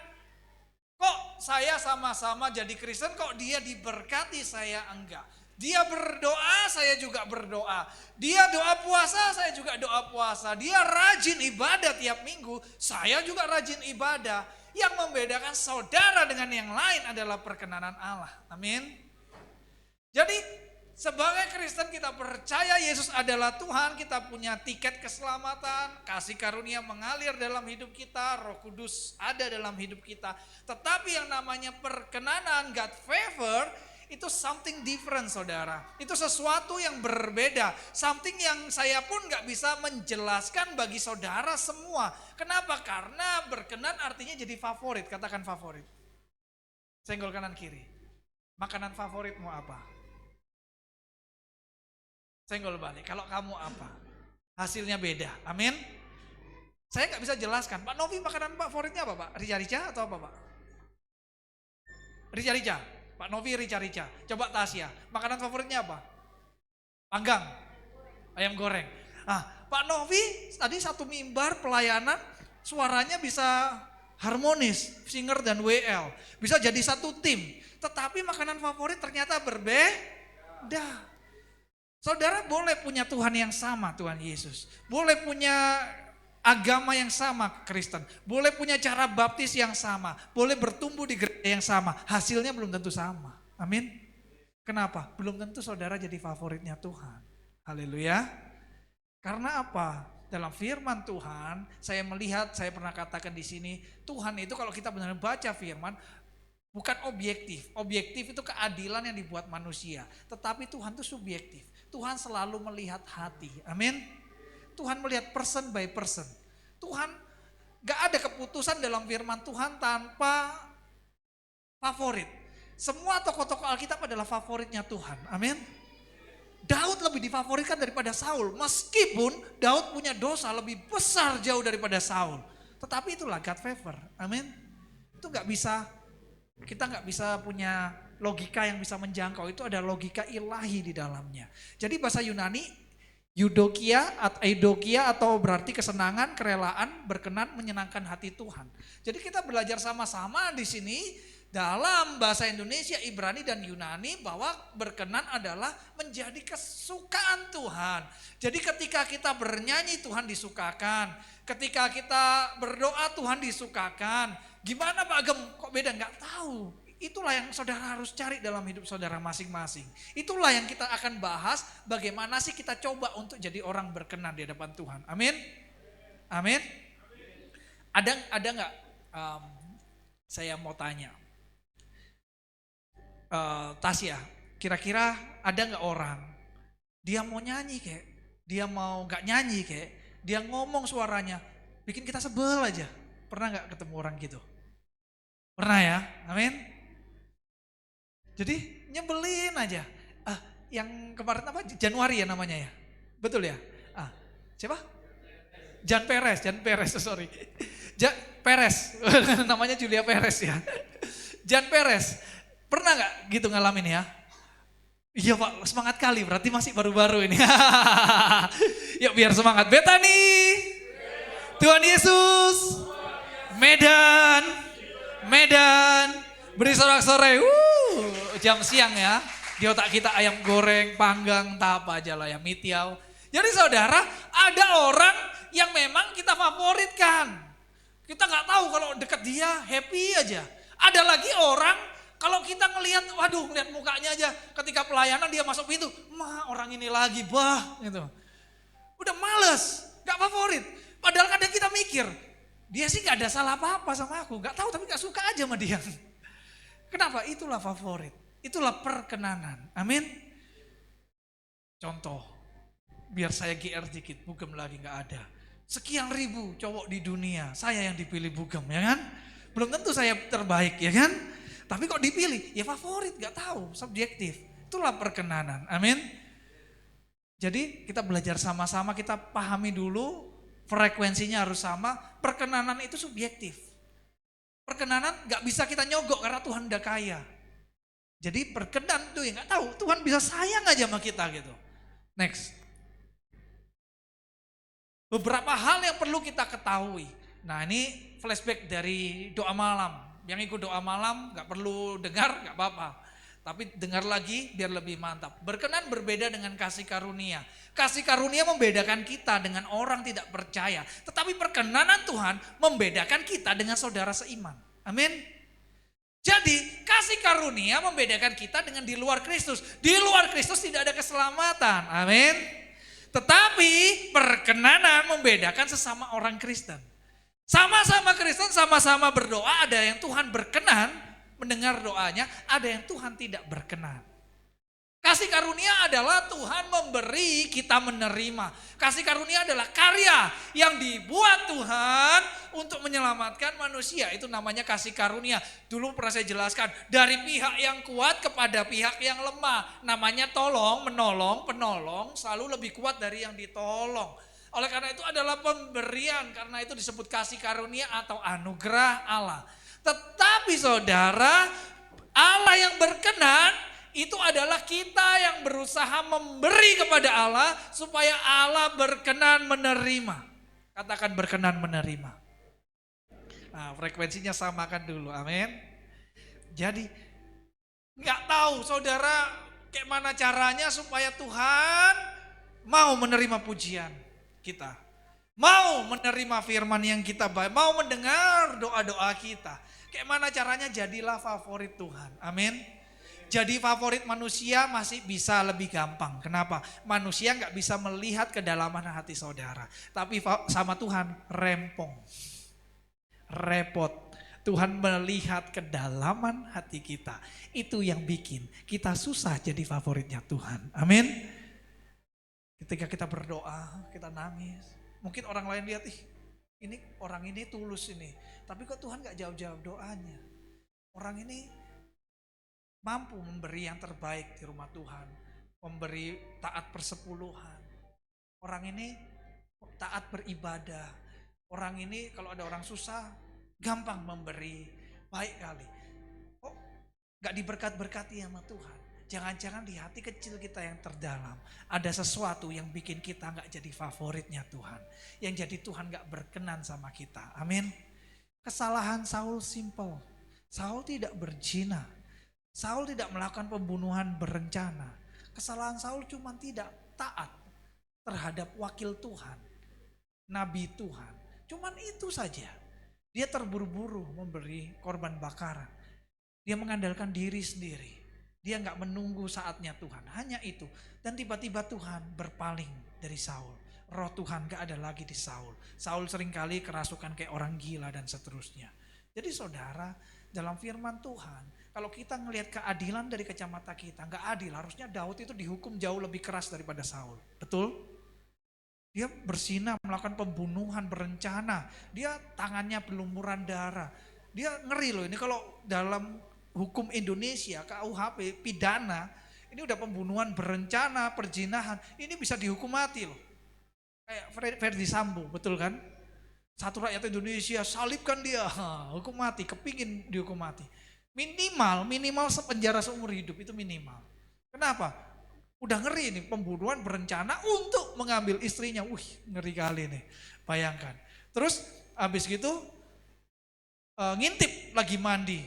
kok saya sama-sama jadi Kristen, kok dia diberkati saya enggak? Dia berdoa, saya juga berdoa. Dia doa puasa, saya juga doa puasa. Dia rajin ibadah tiap minggu, saya juga rajin ibadah. Yang membedakan saudara dengan yang lain adalah perkenanan Allah. Amin. Jadi sebagai Kristen kita percaya Yesus adalah Tuhan, kita punya tiket keselamatan, kasih karunia mengalir dalam hidup kita, Roh Kudus ada dalam hidup kita. Tetapi yang namanya perkenanan, God favor, itu something different saudara. Itu sesuatu yang berbeda. Something yang saya pun gak bisa menjelaskan bagi saudara semua. Kenapa? Karena berkenan artinya jadi favorit. Katakan favorit. Senggol kanan kiri. Makanan favoritmu apa? Senggol balik. Kalau kamu apa? Hasilnya beda. Amin. Saya gak bisa jelaskan. Pak Novi makanan favoritnya apa Pak? Rica-rica atau apa Pak? Rica-rica. Pak Novi rica-rica. Coba Tasya, makanan favoritnya apa? Panggang, ayam goreng. Pak Novi tadi satu mimbar pelayanan, suaranya bisa harmonis, singer dan WL. Bisa jadi satu tim. Tetapi makanan favorit ternyata berbeda. Saudara boleh punya Tuhan yang sama, Tuhan Yesus. Boleh punya agama yang sama Kristen, boleh punya cara baptis yang sama, boleh bertumbuh di gereja yang sama, hasilnya belum tentu sama. Amin. Kenapa? Belum tentu saudara jadi favoritnya Tuhan. Haleluya. Karena apa? Dalam firman Tuhan, saya melihat, saya pernah katakan di sini, Tuhan itu kalau kita benar baca firman, bukan objektif. Objektif itu keadilan yang dibuat manusia, tetapi Tuhan itu subjektif. Tuhan selalu melihat hati. Amin. Tuhan melihat person by person. Tuhan gak ada keputusan dalam firman Tuhan tanpa favorit. Semua tokoh-tokoh Alkitab adalah favoritnya Tuhan. Amin. Daud lebih difavoritkan daripada Saul. Meskipun Daud punya dosa lebih besar jauh daripada Saul. Tetapi itulah God favor. Amin. Itu gak bisa, kita gak bisa punya logika yang bisa menjangkau. Itu ada logika ilahi di dalamnya. Jadi bahasa Yunani Eudokia atau berarti kesenangan, kerelaan, berkenan, menyenangkan hati Tuhan. Jadi kita belajar sama-sama di sini dalam bahasa Indonesia, Ibrani dan Yunani bahwa berkenan adalah menjadi kesukaan Tuhan. Jadi ketika kita bernyanyi Tuhan disukakan, ketika kita berdoa Tuhan disukakan. Gimana Pak Agem? Kok beda? Enggak tahu. Itulah yang saudara harus cari dalam hidup saudara masing-masing. Itulah yang kita akan bahas, bagaimana sih kita coba untuk jadi orang berkenan di hadapan Tuhan. Amin. Amin. Ada nggak? Saya mau tanya, Tasya, kira-kira ada nggak orang? Dia mau nyanyi kayak, dia mau nggak nyanyi kayak, dia ngomong suaranya, bikin kita sebel aja. Pernah nggak ketemu orang gitu? Pernah ya? Amin. Jadi nyebelin aja. Yang kemarin apa? Januari ya namanya ya? Betul ya? Siapa? Jan Perez, sorry. Perez, namanya Julia Perez ya. Jan Perez, pernah gak gitu ngalamin ya? Iya Pak, semangat kali, berarti masih baru-baru ini. Yuk biar semangat. Betani, Tuhan Yesus, Medan, beri sorak-sorai, jam siang ya. Di otak kita ayam goreng, panggang, tak apa aja lah ya, mitiau. Jadi saudara, ada orang yang memang kita favoritkan. Kita gak tahu kalau dekat dia happy aja. Ada lagi orang, kalau kita ngelihat, waduh ngeliat mukanya aja ketika pelayanan dia masuk pintu, orang ini lagi gitu. Udah males, gak favorit. Padahal kadang kita mikir, dia sih gak ada salah apa-apa sama aku, gak tahu tapi gak suka aja sama dia. Kenapa? Itulah favorit, itulah perkenanan. Amin. Contoh, biar saya GR dikit, Bugem lagi gak ada. Sekian ribu cowok di dunia, saya yang dipilih Bugem ya kan. Belum tentu saya terbaik ya kan. Tapi kok dipilih, ya favorit, gak tahu, subjektif. Itulah perkenanan, amin. Jadi kita belajar sama-sama, kita pahami dulu, frekuensinya harus sama. Perkenanan itu subjektif. Perkenanan gak bisa kita nyogok karena Tuhan udah kaya. Jadi perkenan tuh ya gak tahu, Tuhan bisa sayang aja sama kita gitu. Next. Beberapa hal yang perlu kita ketahui. Nah ini flashback dari doa malam. Yang ikut doa malam gak perlu dengar gak apa-apa. Tapi dengar lagi biar lebih mantap. Berkenan berbeda dengan kasih karunia. Kasih karunia membedakan kita dengan orang tidak percaya. Tetapi perkenanan Tuhan membedakan kita dengan saudara seiman. Amin. Jadi kasih karunia membedakan kita dengan di luar Kristus. Di luar Kristus tidak ada keselamatan. Amin. Tetapi perkenanan membedakan sesama orang Kristen. Sama-sama Kristen, sama-sama berdoa, ada yang Tuhan berkenan mendengar doanya, ada yang Tuhan tidak berkenan. Kasih karunia adalah Tuhan memberi, kita menerima. Kasih karunia adalah karya yang dibuat Tuhan untuk menyelamatkan manusia. Itu namanya kasih karunia. Dulu pernah saya jelaskan, dari pihak yang kuat kepada pihak yang lemah. Namanya tolong, menolong, penolong selalu lebih kuat dari yang ditolong. Oleh karena itu adalah pemberian, karena itu disebut kasih karunia atau anugerah Allah. Tetapi saudara, Allah yang berkenan itu adalah kita yang berusaha memberi kepada Allah supaya Allah berkenan menerima. Katakan berkenan menerima. Nah, frekuensinya samakan dulu, amin. Jadi nggak tahu saudara kayak mana caranya supaya Tuhan mau menerima pujian kita. Mau menerima firman yang kita baik, mau mendengar doa-doa kita. Kayak mana caranya? Jadilah favorit Tuhan, amin. Jadi favorit manusia masih bisa lebih gampang. Kenapa? Manusia nggak bisa melihat kedalaman hati saudara. Tapi sama Tuhan rempong. Repot. Tuhan melihat kedalaman hati kita. Itu yang bikin kita susah jadi favoritnya Tuhan. Amin. Ketika kita berdoa, kita nangis. Mungkin orang lain lihat, ini orang ini tulus ini. Tapi kok Tuhan nggak jawab-jawab doanya. Orang ini mampu memberi yang terbaik di rumah Tuhan. Memberi taat persepuluhan. Orang ini taat beribadah. Orang ini kalau ada orang susah, gampang memberi. Baik kali. Kok gak diberkat-berkati sama Tuhan? Jangan-jangan di hati kecil kita yang terdalam ada sesuatu yang bikin kita gak jadi favoritnya Tuhan. Yang jadi Tuhan gak berkenan sama kita. Amin. Kesalahan Saul simple. Saul tidak berzina. Saul tidak melakukan pembunuhan berencana. Kesalahan Saul cuma tidak taat terhadap wakil Tuhan, nabi Tuhan. Cuman itu saja. Dia terburu-buru memberi korban bakaran. Dia mengandalkan diri sendiri. Dia nggak menunggu saatnya Tuhan. Hanya itu. Dan tiba-tiba Tuhan berpaling dari Saul. Roh Tuhan gak ada lagi di Saul. Saul seringkali kerasukan kayak orang gila dan seterusnya. Jadi saudara, dalam firman Tuhan, kalau kita ngelihat keadilan dari kacamata kita, nggak adil. Harusnya Daud itu dihukum jauh lebih keras daripada Saul. Betul? Dia berzina, melakukan pembunuhan berencana. Dia tangannya berlumuran darah. Dia ngeri loh, ini kalau dalam hukum Indonesia, KUHP, pidana, ini udah pembunuhan berencana, perzinahan. Ini bisa dihukum mati loh. Kayak Ferdi Sambo, betul kan? Satu rakyat Indonesia, salibkan dia, hukum mati, kepingin dihukum mati. Minimal sepenjara seumur hidup itu minimal. Kenapa? Udah ngeri nih, pembunuhan berencana untuk mengambil istrinya. Ngeri kali nih, bayangkan. Terus habis gitu ngintip lagi mandi.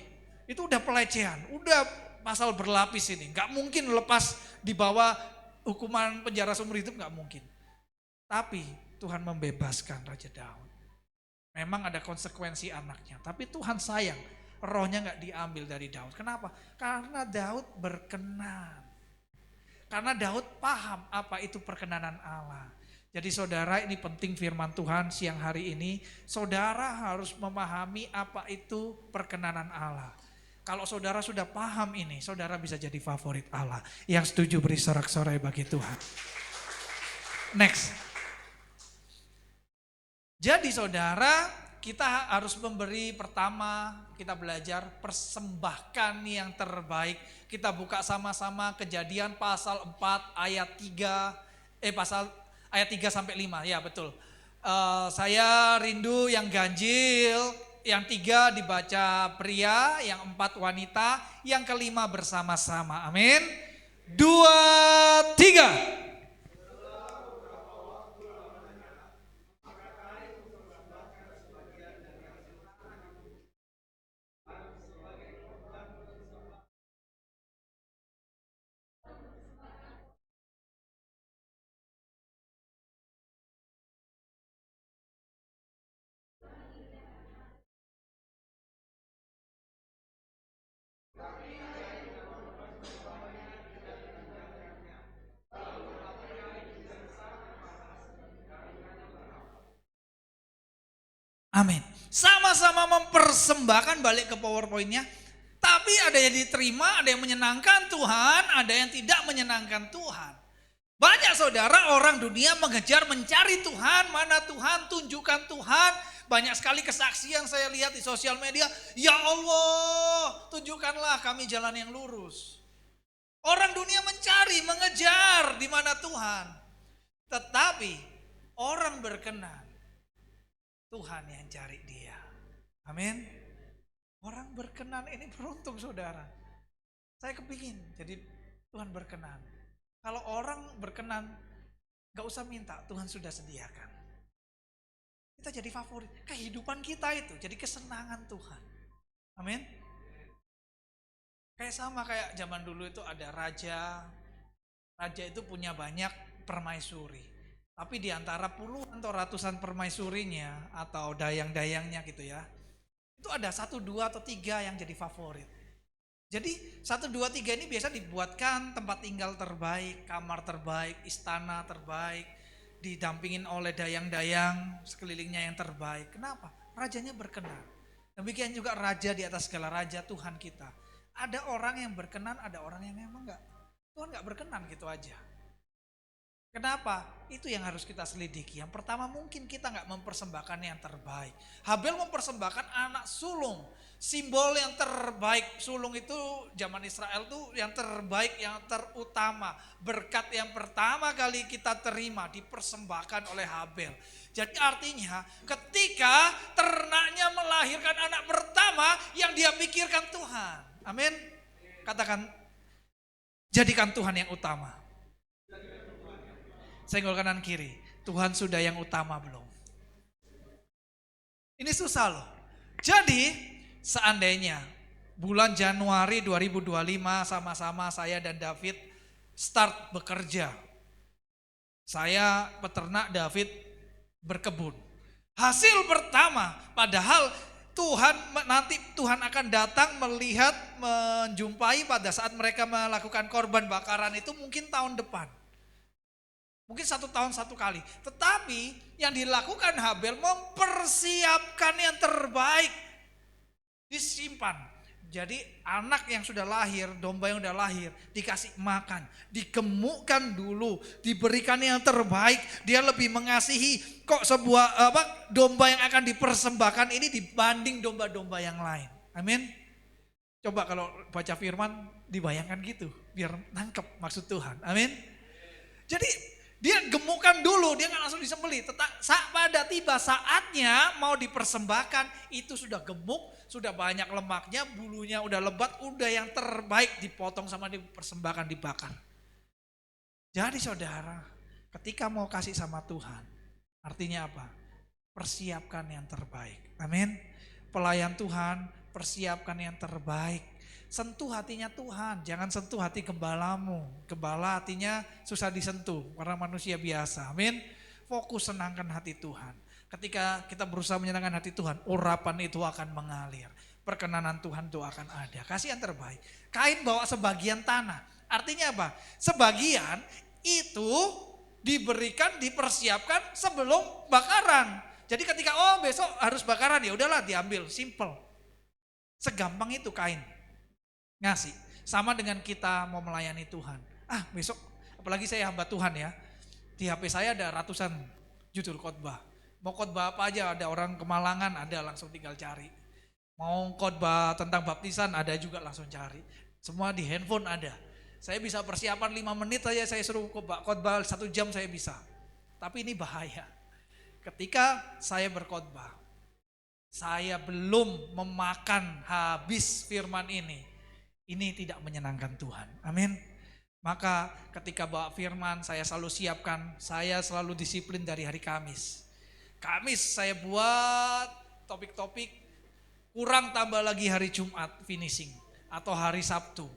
Itu udah pelecehan, udah pasal berlapis ini. Gak mungkin lepas di bawah hukuman penjara seumur hidup, gak mungkin. Tapi Tuhan membebaskan Raja Daud. Memang ada konsekuensi anaknya, tapi Tuhan sayang. Rohnya gak diambil dari Daud. Kenapa? Karena Daud berkenan. Karena Daud paham apa itu perkenanan Allah. Jadi saudara, ini penting firman Tuhan siang hari ini. Saudara harus memahami apa itu perkenanan Allah. Kalau saudara sudah paham ini, saudara bisa jadi favorit Allah. Yang setuju beri sorak-sorai bagi Tuhan. Next. Jadi saudara, kita harus memberi pertama, kita belajar persembahkan yang terbaik. Kita buka sama-sama Kejadian pasal 4 ayat 3, pasal ayat 3 sampai 5, ya betul. Saya rindu yang ganjil, yang 3 dibaca pria, yang 4 wanita, yang kelima bersama-sama, amin. 2, 3. Amin. Sama-sama mempersembahkan, balik ke PowerPoint-nya. Tapi ada yang diterima, ada yang menyenangkan Tuhan, ada yang tidak menyenangkan Tuhan. Banyak saudara orang dunia mengejar mencari Tuhan, mana Tuhan, tunjukkan Tuhan. Banyak sekali kesaksian saya lihat di sosial media, ya Allah tunjukkanlah kami jalan yang lurus. Orang dunia mencari, mengejar di mana Tuhan. Tetapi orang berkenan, Tuhan yang cari dia. Amin. Orang berkenan ini beruntung saudara. Saya kepingin jadi Tuhan berkenan. Kalau orang berkenan, gak usah minta, Tuhan sudah sediakan. Kita jadi favorit. Kehidupan kita itu jadi kesenangan Tuhan. Amin. Kayak sama kayak zaman dulu itu ada raja. Raja itu punya banyak permaisuri. Tapi di antara puluhan atau ratusan permaisurinya atau dayang-dayangnya gitu ya. Itu ada 1, 2, atau 3 yang jadi favorit. Jadi 1, 2, 3 ini biasa dibuatkan tempat tinggal terbaik, kamar terbaik, istana terbaik, didampingin oleh dayang-dayang sekelilingnya yang terbaik. Kenapa? Rajanya berkenan. Demikian juga raja di atas segala raja, Tuhan kita. Ada orang yang berkenan, ada orang yang memang enggak. Tuhan enggak berkenan gitu aja. Kenapa? Itu yang harus kita selidiki. Yang pertama mungkin kita nggak mempersembahkan yang terbaik. Habel mempersembahkan anak sulung. Simbol yang terbaik. Sulung itu zaman Israel tuh yang terbaik, yang terutama. Berkat yang pertama kali kita terima dipersembahkan oleh Habel. Jadi artinya ketika ternaknya melahirkan anak pertama yang dia pikirkan Tuhan. Amin. Katakan, jadikan Tuhan yang utama. Senggol kanan kiri, Tuhan sudah yang utama belum? Ini susah loh. Jadi seandainya bulan Januari 2025 sama-sama saya dan David start bekerja. Saya peternak, David berkebun. Hasil pertama, padahal nanti Tuhan akan datang melihat, menjumpai pada saat mereka melakukan korban bakaran itu mungkin tahun depan. Mungkin 1 tahun 1 kali. Tetapi yang dilakukan Habel mempersiapkan yang terbaik. Disimpan. Jadi anak yang sudah lahir, domba yang sudah lahir, dikasih makan. Digemukkan dulu, diberikan yang terbaik. Dia lebih mengasihi kok sebuah domba yang akan dipersembahkan ini dibanding domba-domba yang lain. Amin. Coba kalau baca firman dibayangkan gitu. Biar nangkep maksud Tuhan. Amin. Jadi dia gemukkan dulu, dia nggak langsung disembelih. Pada tiba saatnya mau dipersembahkan, itu sudah gemuk, sudah banyak lemaknya, bulunya udah lebat, udah yang terbaik dipotong sama dipersembahkan, dibakar. Jadi saudara, ketika mau kasih sama Tuhan, artinya apa? Persiapkan yang terbaik. Amin. Pelayan Tuhan, persiapkan yang terbaik. Sentuh hatinya Tuhan, jangan sentuh hati gembalamu. Gembala hatinya susah disentuh karena manusia biasa. Amin. Fokus senangkan hati Tuhan. Ketika kita berusaha menyenangkan hati Tuhan, urapan itu akan mengalir. Perkenanan Tuhan itu akan ada. Kasih yang terbaik. Kain bawa sebagian tanah. Artinya apa? Sebagian itu diberikan, dipersiapkan sebelum bakaran. Jadi ketika besok harus bakaran, ya udahlah diambil, simple. Segampang itu kain. Ngasih. Sama dengan kita mau melayani Tuhan. Besok, apalagi saya hamba Tuhan ya. Di HP saya ada ratusan judul khotbah. Mau khotbah apa aja, ada orang Kemalangan, ada langsung tinggal cari. Mau khotbah tentang baptisan, ada juga langsung cari. Semua di handphone ada. Saya bisa persiapan 5 menit aja, saya suruh khotbah 1 jam saya bisa. Tapi ini bahaya. Ketika saya berkhotbah, saya belum memakan habis firman ini tidak menyenangkan Tuhan. Amin. Maka ketika bawa firman saya selalu siapkan, saya selalu disiplin dari hari Kamis. Kamis saya buat topik-topik, kurang tambah lagi hari Jumat finishing atau hari Sabtu.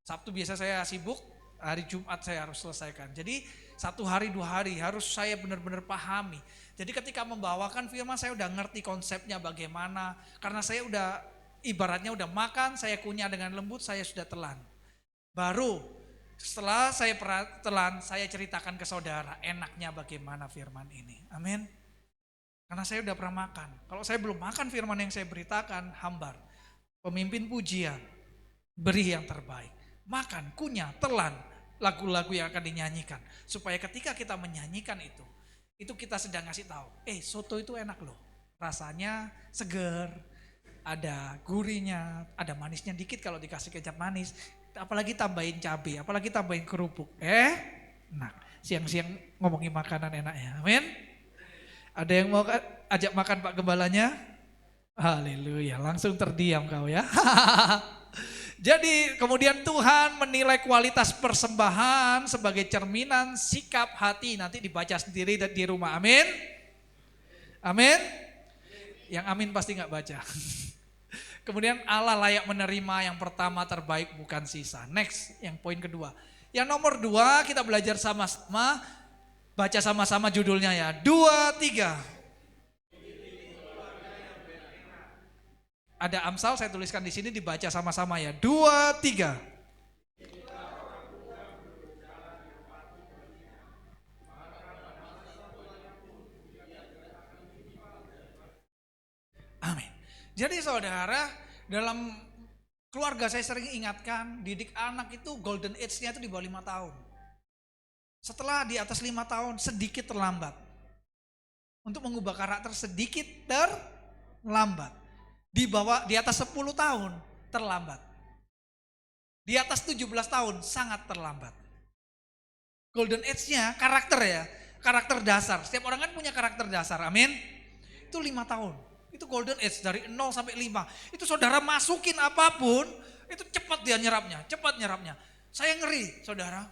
Sabtu biasa saya sibuk, hari Jumat saya harus selesaikan. Jadi 1 hari 2 hari harus saya benar-benar pahami. Jadi ketika membawakan firman saya udah ngerti konsepnya bagaimana, karena saya udah ibaratnya udah makan, saya kunyah dengan lembut, saya sudah telan. Baru setelah saya telan, saya ceritakan ke saudara enaknya bagaimana firman ini. Amin. Karena saya udah pernah makan. Kalau saya belum makan firman yang saya beritakan, hambar. Pemimpin pujian, beri yang terbaik. Makan, kunyah, telan lagu-lagu yang akan dinyanyikan. Supaya ketika kita menyanyikan itu kita sedang ngasih tahu, soto itu enak loh. Rasanya seger, ada gurihnya, ada manisnya dikit kalau dikasih kecap manis. Apalagi tambahin cabai, apalagi tambahin kerupuk. Enak. Siang-siang ngomongin makanan enak ya, amin. Ada yang mau ajak makan Pak Gembalanya? Haleluya, langsung terdiam kau ya. Jadi kemudian Tuhan menilai kualitas persembahan sebagai cerminan sikap hati. Nanti dibaca sendiri di rumah, amin. Amin. Yang amin pasti gak baca. Kemudian Allah layak menerima yang pertama terbaik bukan sisa. Next, yang poin kedua. Yang nomor 2 kita belajar sama-sama. Baca sama-sama judulnya ya. 2, 3. Ada Amsal saya tuliskan di sini dibaca sama-sama ya. 2, 3. Amin. Jadi saudara, dalam keluarga saya sering ingatkan, didik anak itu golden age-nya itu di bawah 5 tahun. Setelah di atas 5 tahun sedikit terlambat. Untuk mengubah karakter sedikit terlambat. Di atas 10 tahun terlambat. Di atas 17 tahun sangat terlambat. Golden age-nya karakter ya, karakter dasar. Setiap orang kan punya karakter dasar, amin. Itu 5 tahun. Itu golden age dari 0 sampai 5. Itu saudara masukin apapun, itu cepat dia nyerapnya, cepat nyerapnya. Saya ngeri, saudara.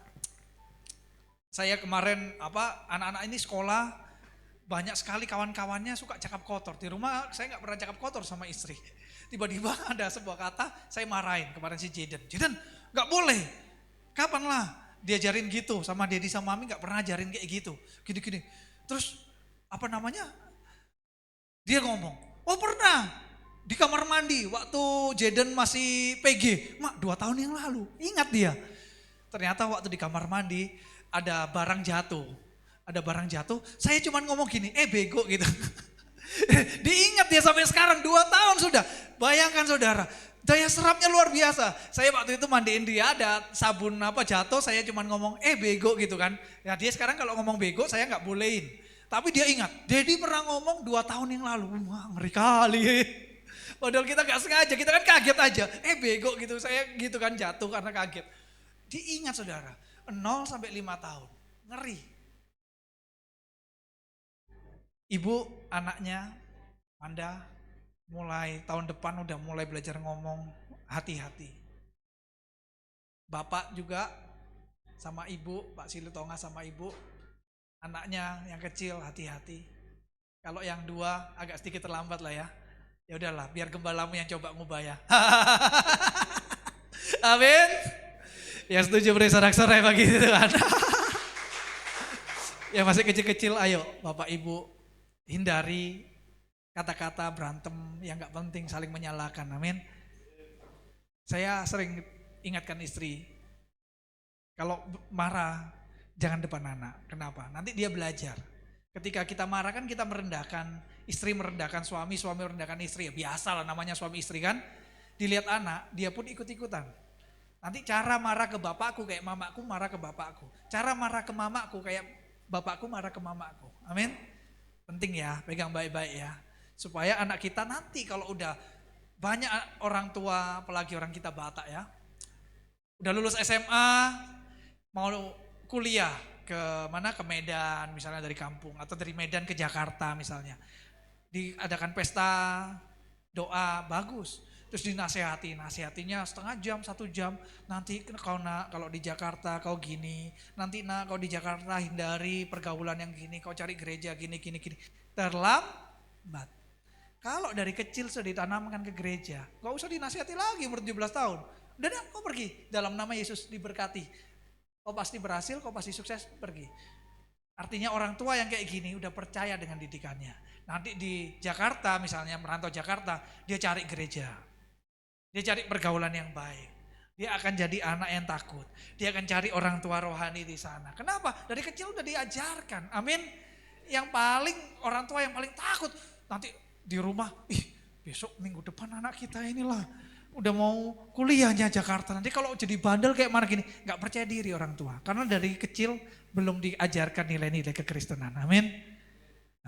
Saya kemarin anak-anak ini sekolah, banyak sekali kawan-kawannya suka cakap kotor. Di rumah saya nggak pernah cakap kotor sama istri. Tiba-tiba ada sebuah kata, saya marahin kemarin si Jaden. Jaden, nggak boleh. Kapan lah diajarin gitu sama Dedi sama Mami, nggak pernah ajarin kayak gitu. Gini-gini. Terus dia ngomong, oh pernah di kamar mandi waktu Jaden masih PG. Mak 2 tahun yang lalu, ingat dia. Ternyata waktu di kamar mandi ada barang jatuh. Saya cuma ngomong gini, bego gitu. Diingat dia sampai sekarang 2 tahun sudah. Bayangkan saudara, daya serapnya luar biasa. Saya waktu itu mandiin dia, ada sabun jatuh, saya cuma ngomong, bego gitu kan. Ya dia sekarang kalau ngomong bego saya nggak bolehin. Tapi dia ingat, Dedi pernah ngomong 2 tahun yang lalu. Wah ngeri kali. Padahal kita gak sengaja, kita kan kaget aja. Bego gitu, saya gitu kan jatuh karena kaget. Diingat saudara, 0 sampai 5 tahun. Ngeri. Ibu anaknya, Manda, mulai tahun depan udah mulai belajar ngomong hati-hati. Bapak juga sama ibu, Pak Silutonga sama ibu, anaknya yang kecil hati-hati. Kalau yang 2 agak sedikit terlambat lah ya. Ya udahlah, biar gembalamu yang coba ngubah ya. Amin. Yang setuju beri sorak-sorai begitu kan. Yang masih kecil-kecil, ayo Bapak Ibu hindari kata-kata berantem yang gak penting, saling menyalahkan, amin. Saya sering ingatkan istri, kalau marah jangan depan anak. Kenapa? Nanti dia belajar. Ketika kita marah kan kita merendahkan, istri merendahkan suami, suami merendahkan istri. Ya biasa lah namanya suami istri kan. Dilihat anak, dia pun ikut-ikutan. Nanti cara marah ke bapakku kayak mamaku marah ke bapakku. Cara marah ke mamaku kayak bapakku marah ke mamaku. Amin. Penting ya, pegang baik-baik ya. Supaya anak kita nanti kalau udah banyak orang tua, apalagi orang kita Batak ya. Udah lulus SMA, mau kuliah ke mana, ke Medan misalnya dari kampung. Atau dari Medan ke Jakarta misalnya. Diadakan pesta doa, bagus. Terus nasihatinya setengah jam, 1 jam. Nanti kalau di Jakarta kau gini. Nanti kau di Jakarta hindari pergaulan yang gini. Kau cari gereja gini. Terlambat. Kalau dari kecil sudah ditanamkan ke gereja. Gak usah dinasihati lagi umur 17 tahun. Udah deh, kau pergi. Dalam nama Yesus diberkati. Kau pasti berhasil, kau pasti sukses, pergi. Artinya orang tua yang kayak gini udah percaya dengan didikannya. Nanti di Jakarta misalnya, merantau Jakarta, dia cari gereja. Dia cari pergaulan yang baik. Dia akan jadi anak yang takut. Dia akan cari orang tua rohani di sana. Kenapa? Dari kecil udah diajarkan. Amin. Yang paling orang tua yang paling takut nanti di rumah, besok minggu depan anak kita inilah udah mau kuliahnya Jakarta. Nanti kalau jadi bandel kayak mana gini, nggak percaya diri orang tua. Karena dari kecil belum diajarkan nilai-nilai kekristenan. Amin.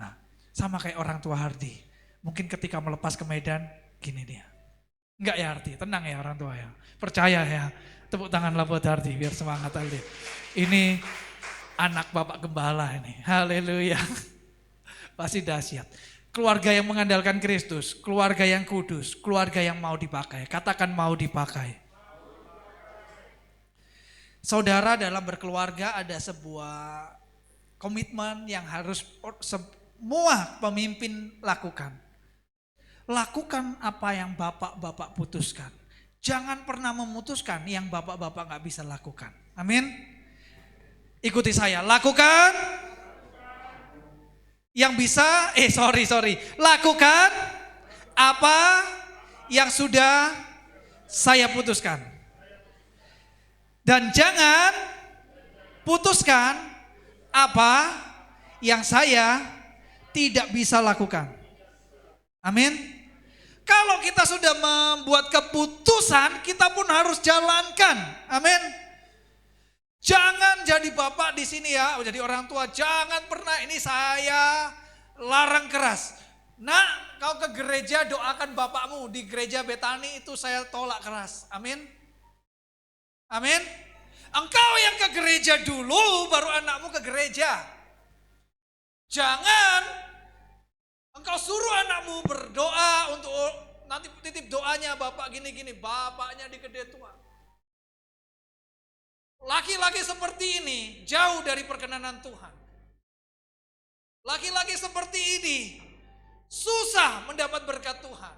Nah, sama kayak orang tua Hardi. Mungkin ketika melepas ke Medan, gini dia. Enggak ya Hardi, tenang ya orang tua ya. Percaya ya. Tepuk tanganlah buat Hardi biar semangat Hardi. Ini anak Bapak Gembala ini. Haleluya. Pasti dahsyat. Keluarga yang mengandalkan Kristus, keluarga yang kudus, keluarga yang mau dipakai. Katakan mau dipakai. Saudara, dalam berkeluarga ada sebuah komitmen yang harus semua pemimpin lakukan. Lakukan apa yang bapak-bapak putuskan. Jangan pernah memutuskan yang bapak-bapak gak bisa lakukan. Amin. Ikuti saya, lakukan yang bisa, lakukan apa yang sudah saya putuskan. Dan jangan putuskan apa yang saya tidak bisa lakukan. Amin. Kalau kita sudah membuat keputusan, kita pun harus jalankan. Amin. Jangan jadi bapak di sini ya, jadi orang tua. Jangan pernah, ini saya larang keras. Nak, kau ke gereja doakan bapakmu. Di gereja Betani itu saya tolak keras. Amin. Amin. Engkau yang ke gereja dulu, baru anakmu ke gereja. Jangan engkau suruh anakmu berdoa untuk nanti titip doanya bapak gini-gini. Bapaknya di gede tua. Laki-laki seperti ini jauh dari perkenanan Tuhan. Laki-laki seperti ini susah mendapat berkat Tuhan.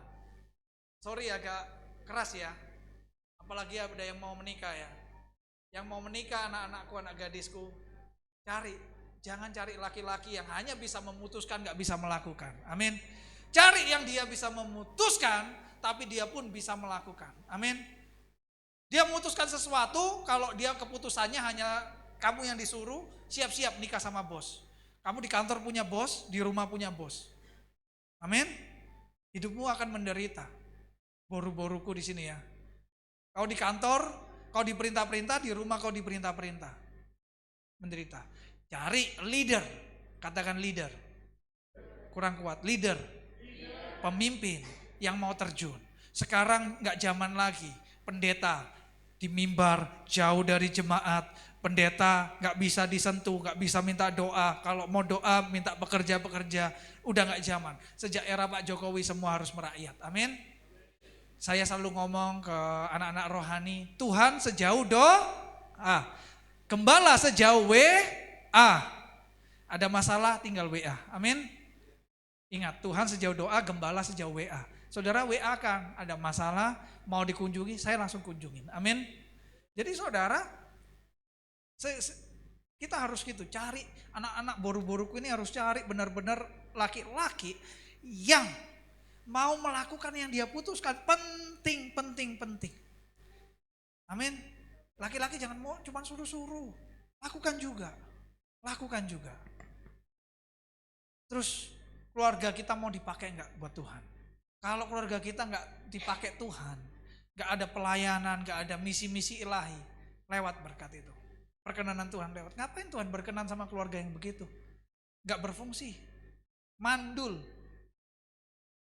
Sorry agak keras ya. Apalagi ada yang mau menikah ya. Yang mau menikah anak-anakku, anak gadisku. Jangan cari laki-laki yang hanya bisa memutuskan gak bisa melakukan. Amin. Cari yang dia bisa memutuskan tapi dia pun bisa melakukan. Amin. Dia memutuskan sesuatu, kalau dia keputusannya hanya kamu yang disuruh, siap-siap nikah sama bos. Kamu di kantor punya bos, di rumah punya bos. Amin. Hidupmu akan menderita. Boru-boruku di sini ya. Kau di kantor, kau diperintah-perintah, di rumah kau diperintah-perintah. Menderita. Cari leader. Katakan leader. Kurang kuat, leader. Pemimpin yang mau terjun. Sekarang gak zaman lagi. Pendeta di mimbar jauh dari jemaat, pendeta gak bisa disentuh, gak bisa minta doa. Kalau mau doa minta bekerja, udah gak zaman. Sejak era Pak Jokowi semua harus merakyat, amin. Saya selalu ngomong ke anak-anak rohani, Tuhan sejauh doa, gembala sejauh WA. Ada masalah tinggal WA, amin. Ingat, Tuhan sejauh doa, gembala sejauh WA. Saudara WA kan, ada masalah, mau dikunjungi, saya langsung kunjungin. Amin. Jadi saudara, kita harus gitu, cari anak-anak boru-boruku ini harus cari benar-benar laki-laki yang mau melakukan yang dia putuskan. Penting. Amin. Laki-laki jangan mau cuma suruh-suruh, lakukan juga. Terus keluarga kita mau dipakai enggak buat Tuhan? Kalau keluarga kita nggak dipakai Tuhan, nggak ada pelayanan, nggak ada misi-misi ilahi, lewat berkat itu. Perkenanan Tuhan lewat. Ngapain Tuhan berkenan sama keluarga yang begitu? Nggak berfungsi, mandul,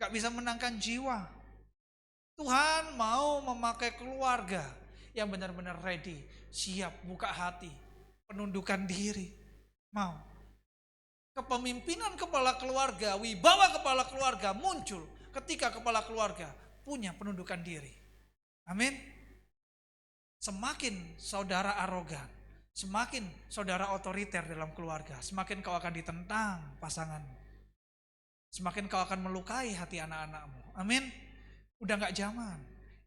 nggak bisa menangkan jiwa. Tuhan mau memakai keluarga yang benar-benar ready, siap, buka hati, penundukan diri, mau. Kepemimpinan kepala keluarga, wibawa kepala keluarga muncul ketika kepala keluarga punya penundukan diri. Amin. Semakin saudara arogan, semakin saudara otoriter dalam keluarga, semakin kau akan ditentang pasanganmu. Semakin kau akan melukai hati anak-anakmu. Amin. Udah gak zaman.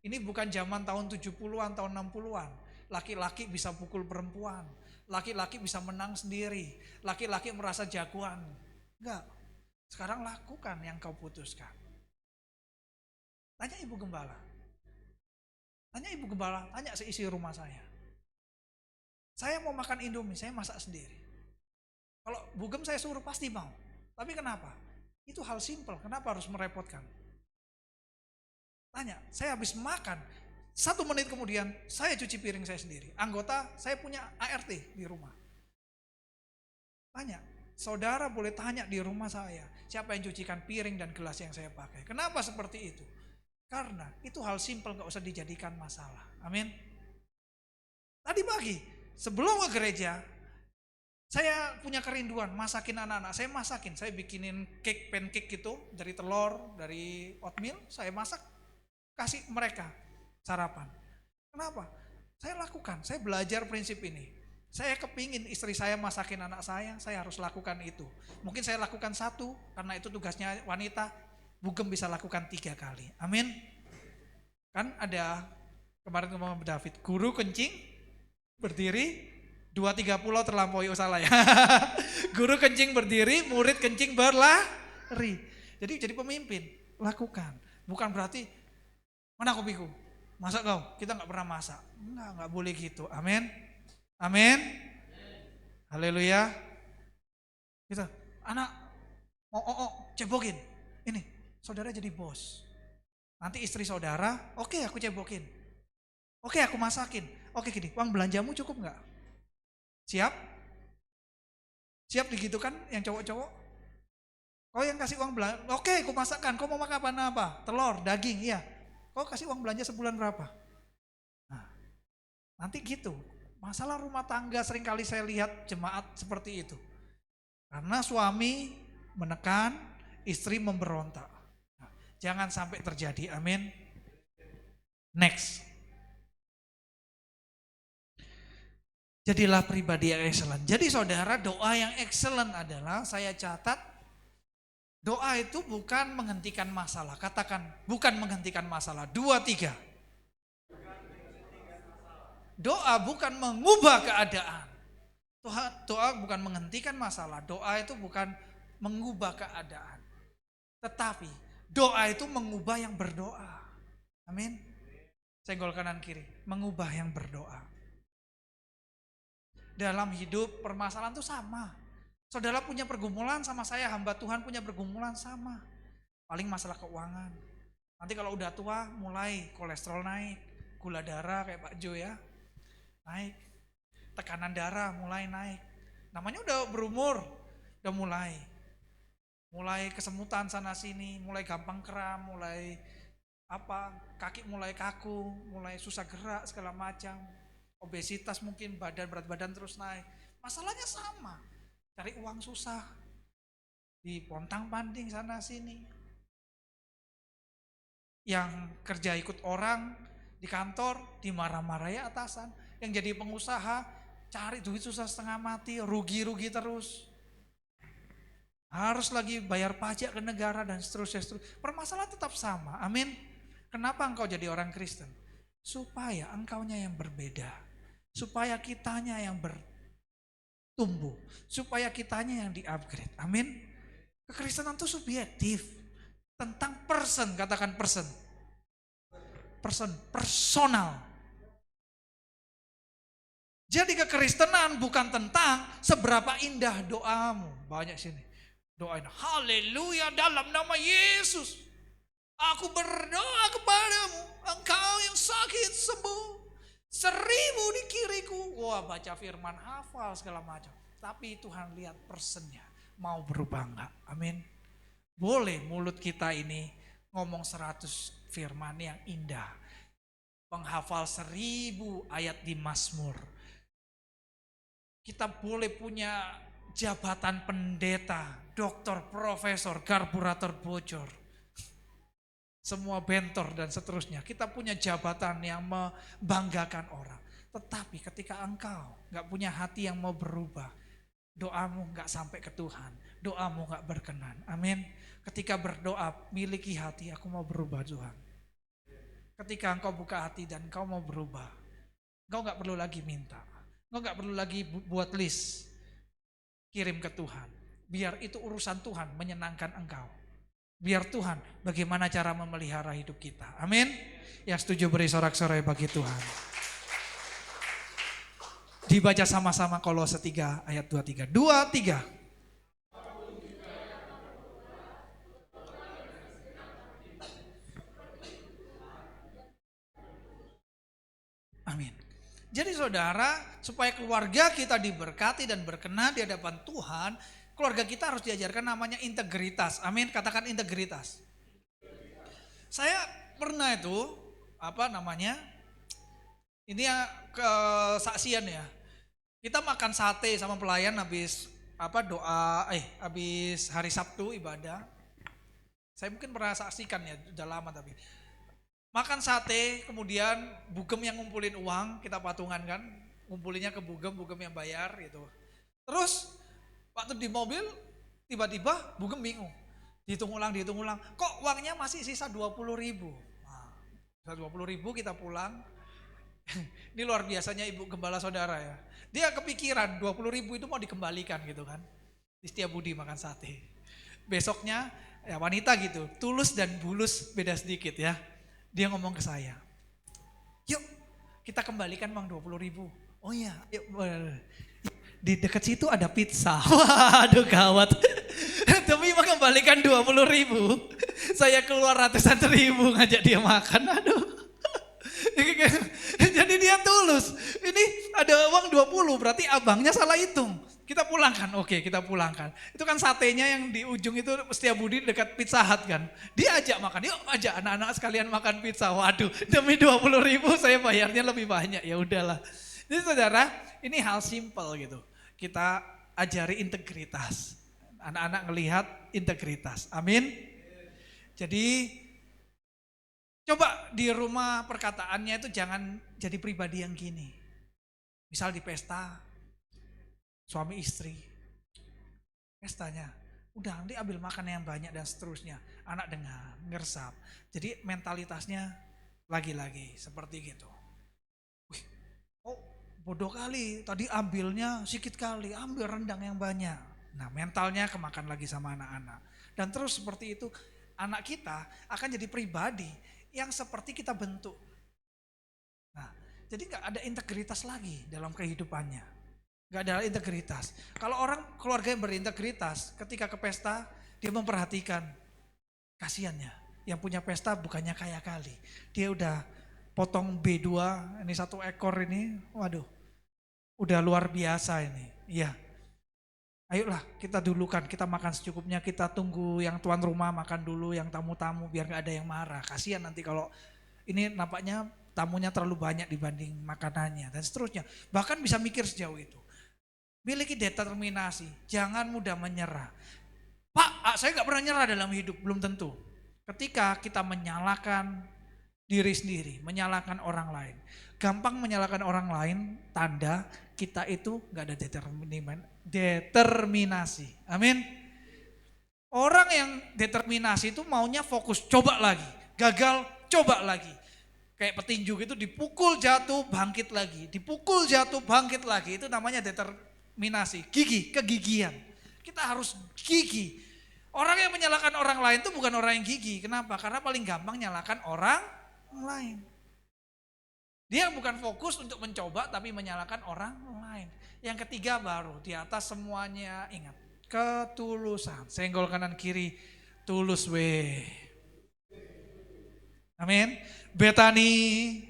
Ini bukan zaman tahun 70-an, tahun 60-an. Laki-laki bisa pukul perempuan. Laki-laki bisa menang sendiri. Laki-laki merasa jagoan. Enggak. Sekarang lakukan yang kau putuskan. Tanya Ibu Gembala. Tanya seisi rumah saya. Saya mau makan Indomie, saya masak sendiri. Kalau bugem saya suruh pasti mau. Tapi kenapa? Itu hal simpel, kenapa harus merepotkan? Tanya, saya habis makan, 1 menit kemudian saya cuci piring saya sendiri. Anggota saya punya ART di rumah. Tanya, saudara boleh tanya di rumah saya, siapa yang cucikan piring dan gelas yang saya pakai. Kenapa seperti itu? Karena itu hal simpel, gak usah dijadikan masalah. Amin. Tadi pagi, sebelum ke gereja, saya punya kerinduan masakin anak-anak. Saya bikinin pancake gitu, dari telur, dari oatmeal, saya masak, kasih mereka sarapan. Kenapa? Saya lakukan, saya belajar prinsip ini. Saya kepingin istri saya masakin anak saya harus lakukan itu. Mungkin saya lakukan 1, karena itu tugasnya wanita, bugem bisa lakukan 3 kali. Amin. Kan ada kemarin ngomong David, guru kencing, berdiri, 2-3 pulau terlampaui, salah ya. Guru kencing berdiri, murid kencing berlari. Jadi pemimpin, lakukan. Bukan berarti, mana kopiku? Masak kau? Kita gak pernah masak. Enggak boleh gitu. Amin. Amin. Haleluya. Kita, anak, cebokin. Ini, saudara jadi bos. Nanti istri saudara, oke aku cebokin. Oke aku masakin. Oke gini, uang belanjamu cukup gak? Siap? Siap digitukan yang cowok-cowok? Kau yang kasih uang belanja, oke aku masakkan, kau mau makan apa? Telur, daging, iya. Kau kasih uang belanja sebulan berapa? Nah, nanti gitu. Masalah rumah tangga seringkali saya lihat jemaat seperti itu. Karena suami menekan, istri memberontak. Nah, jangan sampai terjadi, amin. Next. Jadilah pribadi yang excellent. Jadi saudara, doa yang excellent adalah, saya catat, doa itu bukan menghentikan masalah. Katakan, bukan menghentikan masalah. 2, 3. Doa bukan mengubah keadaan. Doa bukan menghentikan masalah. Doa itu bukan mengubah keadaan. Tetapi doa itu mengubah yang berdoa. Amin. Senggol kanan kiri. Mengubah yang berdoa. Dalam hidup permasalahan itu sama. Saudara punya pergumulan sama saya, hamba Tuhan punya pergumulan sama. Paling masalah keuangan. Nanti kalau udah tua mulai kolesterol naik, gula darah kayak Pak Jo ya, naik. Tekanan darah mulai naik. Namanya udah berumur, udah mulai kesemutan sana sini, mulai gampang kram, mulai kaki mulai kaku, mulai susah gerak segala macam. Obesitas mungkin, berat badan terus naik. Masalahnya sama, cari uang susah, dipontang-panting sana sini. Yang kerja ikut orang di kantor, dimarah-marahi atasan. Yang jadi pengusaha, cari duit susah setengah mati, rugi-rugi terus. Harus lagi bayar pajak ke negara dan seterusnya. Permasalahan tetap sama, amin. Kenapa engkau jadi orang Kristen? Supaya engkaunya yang berbeda. Supaya kitanya yang bertumbuh. Supaya kitanya yang di-upgrade. Amin. Kekristenan itu subjektif. Tentang person, katakan person. Personal. Jadi kekristenan bukan tentang seberapa indah doamu. Banyak sini. Doain, haleluya dalam nama Yesus. Aku berdoa kepadamu, engkau yang sakit sembuh. 1000 di kiriku. Wah, baca firman, hafal segala macam. Tapi Tuhan lihat personnya, mau berubah enggak? Amin. Boleh mulut kita ini ngomong 100 firman yang indah. Penghafal 1000 ayat di Mazmur. Kita boleh punya jabatan pendeta, doktor, profesor, karburator bocor. Semua bentor dan seterusnya. Kita punya jabatan yang membanggakan orang. Tetapi ketika engkau gak punya hati yang mau berubah, doamu gak sampai ke Tuhan. Doamu gak berkenan. Amin. Ketika berdoa, miliki hati, aku mau berubah Tuhan. Ketika engkau buka hati dan engkau mau berubah, engkau gak perlu lagi minta. Engkau gak perlu lagi buat list. Kirim ke Tuhan. Biar itu urusan Tuhan menyenangkan engkau. Biar Tuhan bagaimana cara memelihara hidup kita. Amin. Yang setuju beri sorak-sorai bagi Tuhan. Dibaca sama-sama Kolose 3 ayat 23. 2, 3. Amin. Jadi saudara, supaya keluarga kita diberkati dan berkenan di hadapan Tuhan, keluarga kita harus diajarkan namanya integritas. Amin, katakan integritas. Saya pernah itu, ini ya kesaksian ya. Kita makan sate sama pelayan habis habis hari Sabtu ibadah. Saya mungkin pernah saksikan ya, udah lama tapi. Makan sate, kemudian Bugem yang ngumpulin uang, kita patungan kan, ngumpulinnya ke Bugem yang bayar gitu. Terus waktu di mobil, tiba-tiba Bugem bingung, dihitung ulang, kok uangnya masih sisa 20.000. Nah, sisa 20.000 kita pulang, ini luar biasanya Ibu Gembala Saudara ya. Dia kepikiran 20.000 itu mau dikembalikan gitu kan, di Setiabudi makan sate. Besoknya ya wanita gitu, tulus dan bulus beda sedikit ya. Dia ngomong ke saya, yuk kita kembalikan uang 20.000. Oh iya, yuk. Di dekat situ ada pizza. Waduh gawat. Demi mengembalikan 20.000, saya keluar ratusan ribu ngajak dia makan. Aduh. Jadi dia tulus. Ini ada uang 20, berarti abangnya salah hitung. Kita pulangkan, oke kita pulangkan. Itu kan satenya yang di ujung itu Setiabudi dekat Pizza Hut kan. Dia ajak makan, yuk ajak anak-anak sekalian makan pizza. Waduh, demi 20.000 saya bayarnya lebih banyak, ya udahlah. Jadi saudara, ini hal simpel gitu. Kita ajari integritas. Anak-anak ngelihat integritas, amin. Jadi coba di rumah perkataannya itu jangan jadi pribadi yang gini. Misal di pesta, suami istri, pestanya, udah nanti ambil makan yang banyak dan seterusnya. Anak dengar, ngersap. Jadi mentalitasnya lagi-lagi seperti gitu. Wih, oh bodoh kali, tadi ambilnya sedikit kali, ambil rendang yang banyak. Nah mentalnya kemakan lagi sama anak-anak. Dan terus seperti itu, anak kita akan jadi pribadi yang seperti kita bentuk. Nah jadi gak ada integritas lagi dalam kehidupannya. Gak ada integritas. Kalau orang keluarga yang berintegritas, ketika ke pesta dia memperhatikan, kasihannya yang punya pesta bukannya kaya kali. Dia udah potong B2, ini 1 ekor ini, waduh, udah luar biasa ini. Iya, ayolah kita dulukan, kita makan secukupnya, kita tunggu yang tuan rumah makan dulu, yang tamu-tamu biar gak ada yang marah. Kasihan nanti kalau ini nampaknya tamunya terlalu banyak dibanding makanannya dan seterusnya. Bahkan bisa mikir sejauh itu. Miliki determinasi, jangan mudah menyerah. Pak, saya gak pernah nyerah dalam hidup, belum tentu. Ketika kita menyalahkan diri sendiri, menyalahkan orang lain. Gampang menyalahkan orang lain, tanda kita itu gak ada determinasi. Amin. Orang yang determinasi itu maunya fokus, coba lagi. Gagal, coba lagi. Kayak petinju gitu, dipukul jatuh, bangkit lagi. Dipukul jatuh, bangkit lagi. Itu namanya determinasi, gigih, kegigihan. Kita harus gigih. Orang yang menyalahkan orang lain itu bukan orang yang gigih. Kenapa? Karena paling gampang menyalahkan orang lain. Dia bukan fokus untuk mencoba tapi menyalahkan orang lain. Yang ketiga baru di atas semuanya ingat. Ketulusan. Senggol kanan kiri, tulus weh. Amin. Betani,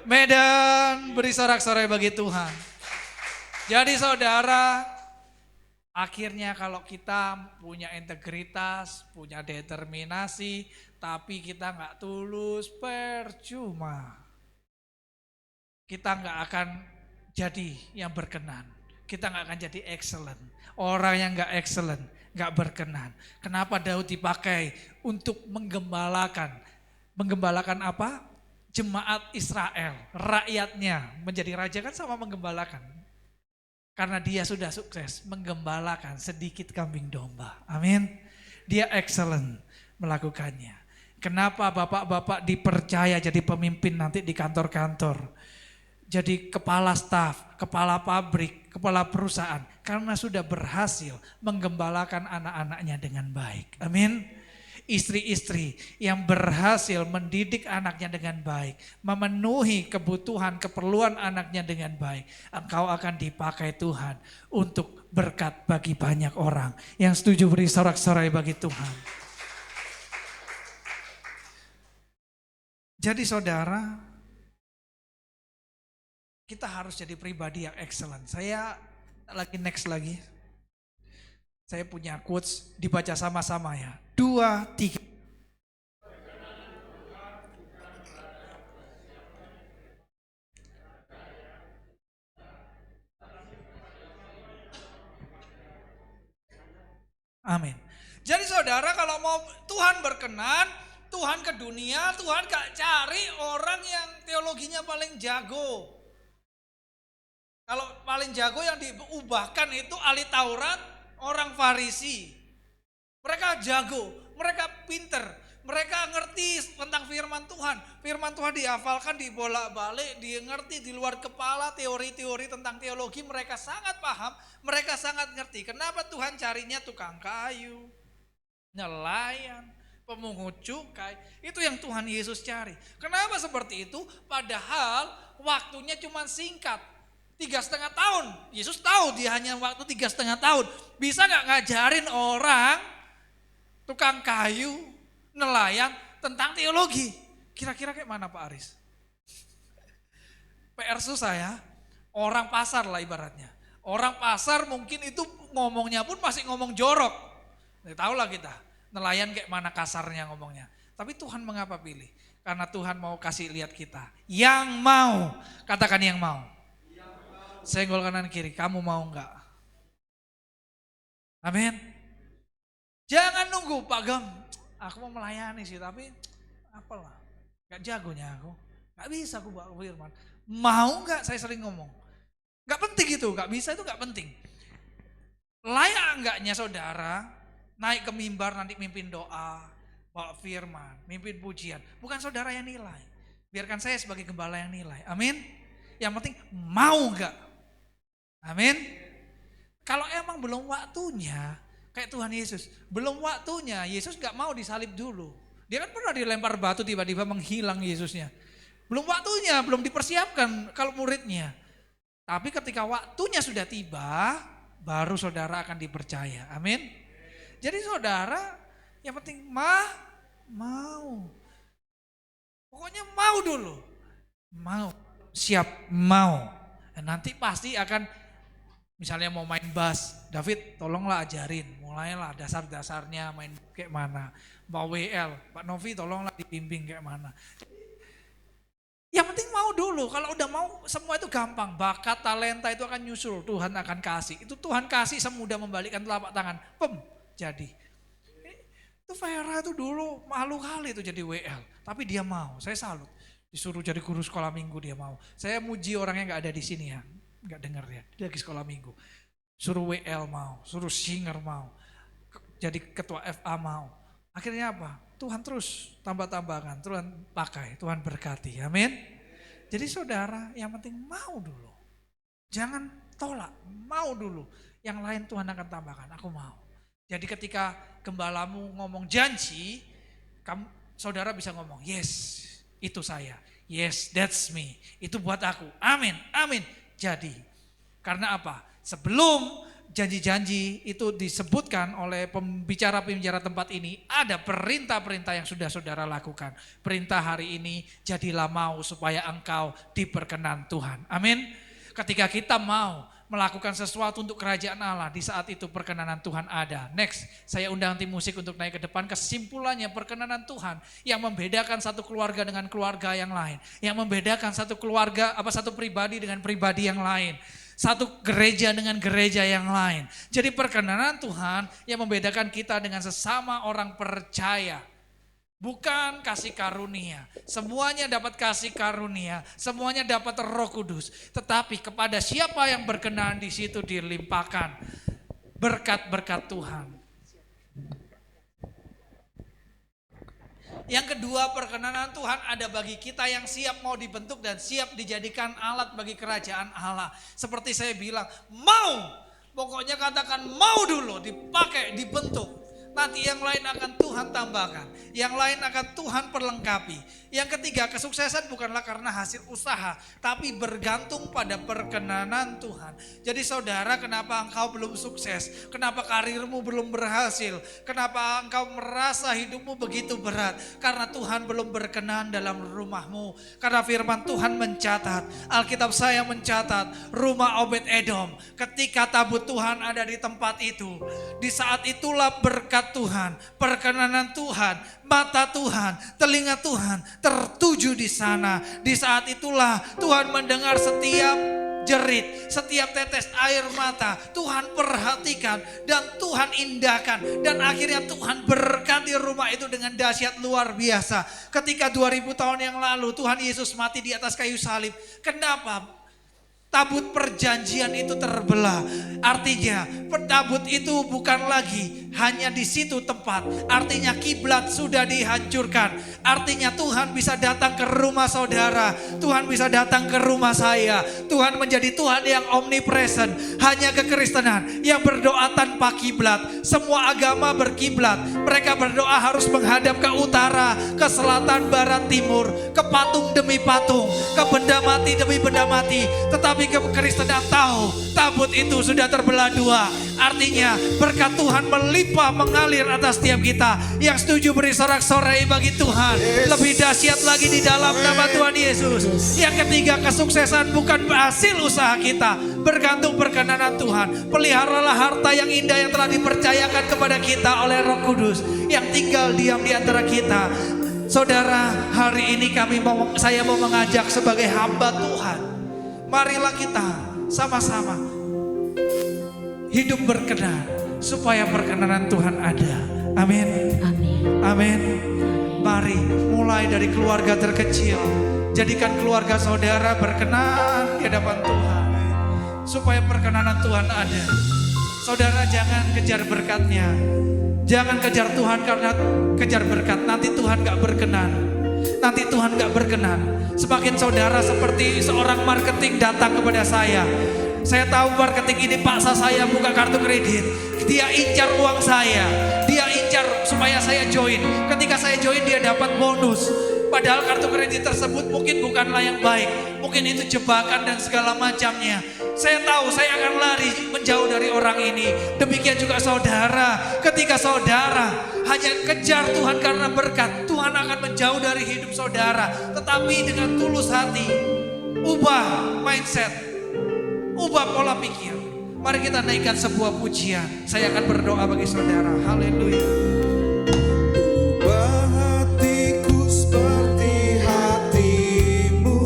Medan beri sorak-sorai bagi Tuhan. Jadi saudara, akhirnya kalau kita punya integritas, punya determinasi, tapi kita gak tulus, percuma. Kita gak akan jadi yang berkenan. Kita gak akan jadi excellent. Orang yang gak excellent, gak berkenan. Kenapa Daud dipakai untuk menggembalakan? Menggembalakan apa? Jemaat Israel, rakyatnya menjadi raja kan sama menggembalakan. Karena dia sudah sukses menggembalakan sedikit kambing domba. Amin. Dia excellent melakukannya. Kenapa bapak-bapak dipercaya jadi pemimpin nanti di kantor-kantor? Jadi kepala staf, kepala pabrik, kepala perusahaan. Karena sudah berhasil menggembalakan anak-anaknya dengan baik. Amin. Istri-istri yang berhasil mendidik anaknya dengan baik, memenuhi kebutuhan, keperluan anaknya dengan baik, engkau akan dipakai Tuhan untuk berkat bagi banyak orang. Yang setuju beri sorak-sorai bagi Tuhan. Jadi saudara, kita harus jadi pribadi yang excellent. Saya next lagi. Saya punya quotes, dibaca sama-sama ya. 2, 3. Amin. Jadi saudara, kalau mau Tuhan berkenan, Tuhan ke dunia, Tuhan gak cari orang yang teologinya paling jago. Kalau paling jago yang diubahkan itu ahli Taurat, orang Farisi. Mereka jago, mereka pinter, mereka ngerti tentang firman Tuhan. Firman Tuhan dihafalkan, dibolak-balik, dia ngerti di luar kepala teori-teori tentang teologi. Mereka sangat paham, mereka sangat ngerti. Kenapa Tuhan carinya tukang kayu, nelayan, pemungut cukai? Itu yang Tuhan Yesus cari. Kenapa seperti itu? Padahal waktunya cuma singkat. 3,5 tahun. Yesus tahu dia hanya waktu 3,5 tahun. Bisa gak ngajarin orang tukang kayu, nelayan tentang teologi? Kira-kira kayak mana Pak Aris? PR susah ya. Orang pasar lah ibaratnya. Orang pasar mungkin itu ngomongnya pun masih ngomong jorok. Tahu lah kita. Nelayan kayak mana kasarnya ngomongnya. Tapi Tuhan mengapa pilih? Karena Tuhan mau kasih lihat kita. Yang mau. Katakan yang mau. Senggol kanan kiri. Kamu mau enggak? Amin. Jangan nunggu Pak Gam. Aku mau melayani sih tapi apalah. Gak jagonya aku. Gak bisa aku bawa firman. Mau enggak? Saya sering ngomong. Gak penting itu. Gak bisa itu gak penting. Layak enggaknya saudara naik ke mimbar nanti mimpin doa, bawa firman, mimpin pujian. Bukan saudara yang nilai. Biarkan saya sebagai gembala yang nilai. Amin. Yang penting mau enggak? Amin. Kalau emang belum waktunya, kayak Tuhan Yesus, belum waktunya, Yesus enggak mau disalib dulu. Dia kan pernah dilempar batu tiba-tiba menghilang Yesusnya. Belum waktunya, belum dipersiapkan kalau muridnya. Tapi ketika waktunya sudah tiba, baru saudara akan dipercaya. Amin. Jadi saudara, yang penting mau. Pokoknya mau dulu. Mau, siap mau. Dan nanti pasti akan, misalnya mau main bass, David tolonglah ajarin. Mulailah dasar-dasarnya main kayak mana. Mau WL, Pak Novi tolonglah dibimbing kayak mana. Yang penting mau dulu, kalau udah mau semua itu gampang. Bakat, talenta itu akan nyusul, Tuhan akan kasih. Itu Tuhan kasih semudah membalikkan telapak tangan. Jadi. Itu Vera itu dulu malu kali itu jadi WL. Tapi dia mau, saya salut. Disuruh jadi guru sekolah minggu dia mau. Saya muji orang yang gak ada di sini ya. Gak denger ya, dia lagi sekolah minggu. Suruh WL mau, suruh singer mau. Jadi ketua FA mau. Akhirnya apa? Tuhan terus tambah-tambahkan, Tuhan pakai, Tuhan berkati, amin. Jadi saudara, yang penting mau dulu. Jangan tolak, mau dulu. Yang lain Tuhan akan tambahkan, aku mau. Jadi ketika gembalamu ngomong janji, kamu, saudara bisa ngomong, yes, itu saya. Yes, that's me. Itu buat aku, amin, amin. Jadi, karena apa? Sebelum janji-janji itu disebutkan oleh pembicara-pembicara tempat ini, ada perintah-perintah yang sudah saudara lakukan. Perintah hari ini, jadilah mau supaya engkau diperkenan Tuhan. Amin. Ketika kita mau melakukan sesuatu untuk kerajaan Allah, di saat itu perkenanan Tuhan ada. Next, saya undang tim musik untuk naik ke depan. Kesimpulannya perkenanan Tuhan yang membedakan satu keluarga dengan keluarga yang lain. Yang membedakan satu keluarga, satu pribadi dengan pribadi yang lain. Satu gereja dengan gereja yang lain. Jadi perkenanan Tuhan yang membedakan kita dengan sesama orang percaya. Bukan kasih karunia. Semuanya dapat kasih karunia. Semuanya dapat Roh Kudus. Tetapi kepada siapa yang berkenan di situ dilimpahkan berkat-berkat Tuhan. Yang kedua, perkenanan Tuhan ada bagi kita yang siap mau dibentuk dan siap dijadikan alat bagi kerajaan Allah. Seperti saya bilang, mau. Pokoknya katakan mau dulu, dipakai, dibentuk. Nanti yang lain akan Tuhan tambahkan, yang lain akan Tuhan perlengkapi. Yang ketiga, kesuksesan bukanlah karena hasil usaha, tapi bergantung pada perkenanan Tuhan. Jadi saudara, kenapa engkau belum sukses? Kenapa karirmu belum berhasil? Kenapa engkau merasa hidupmu begitu berat? Karena Tuhan belum berkenan dalam rumahmu. Karena firman Tuhan mencatat, Alkitab saya mencatat, rumah Obed-Edom, ketika tabut Tuhan ada di tempat itu, di saat itulah berkat Tuhan, perkenanan Tuhan, mata Tuhan, telinga Tuhan tertuju di sana. Di saat itulah Tuhan mendengar setiap jerit, setiap tetes air mata. Tuhan perhatikan dan Tuhan indahkan. Dan akhirnya Tuhan berkati rumah itu dengan dahsyat luar biasa. Ketika 2000 tahun yang lalu Tuhan Yesus mati di atas kayu salib. Kenapa? Tabut perjanjian itu terbelah. Artinya tabut itu bukan lagi hanya di situ tempat. Artinya kiblat sudah dihancurkan. Artinya Tuhan bisa datang ke rumah saudara. Tuhan bisa datang ke rumah saya. Tuhan menjadi Tuhan yang omnipresent. Hanya kekristenan yang berdoa tanpa kiblat. Semua agama berkiblat. Mereka berdoa harus menghadap ke utara, ke selatan, barat, timur, ke patung demi patung, ke benda mati demi benda mati. Tetapi kekristenan tahu tabut itu sudah terbelah dua. Artinya berkat Tuhan melimpah mengalir atas setiap kita. Yang setuju beri sorak-sorai bagi Tuhan. Lebih dahsyat lagi di dalam nama Tuhan Yesus. Yang ketiga, kesuksesan bukan hasil usaha kita, bergantung perkenanan Tuhan. Peliharalah harta yang indah yang telah dipercayakan kepada kita oleh Roh Kudus yang tinggal diam di antara kita. Saudara, hari ini saya mau mengajak sebagai hamba Tuhan, marilah kita sama-sama hidup berkenan supaya perkenanan Tuhan ada. Amin. Amin. Amin. Mari mulai dari keluarga terkecil. Jadikan keluarga saudara berkenan di hadapan Tuhan. Supaya perkenanan Tuhan ada. Saudara, jangan kejar berkatnya. Jangan kejar Tuhan karena kejar berkat. Nanti Tuhan gak berkenan. Nanti Tuhan gak berkenan. Semakin saudara seperti seorang marketing datang kepada saya tahu marketing ini paksa saya buka kartu kredit. Dia incar uang saya. Dia incar supaya saya join. Ketika saya join dia dapat bonus. Padahal kartu kredit tersebut mungkin bukanlah yang baik. Mungkin itu jebakan dan segala macamnya. Saya tahu saya akan lari menjauh dari orang ini. Demikian juga saudara. Ketika saudara hanya kejar Tuhan karena berkat, Tuhan akan menjauh dari hidup saudara. Tetapi dengan tulus hati, ubah mindset, ubah pola pikir. Mari kita naikkan sebuah pujian. Saya akan berdoa bagi saudara. Haleluya. Ubah hatiku seperti hatimu,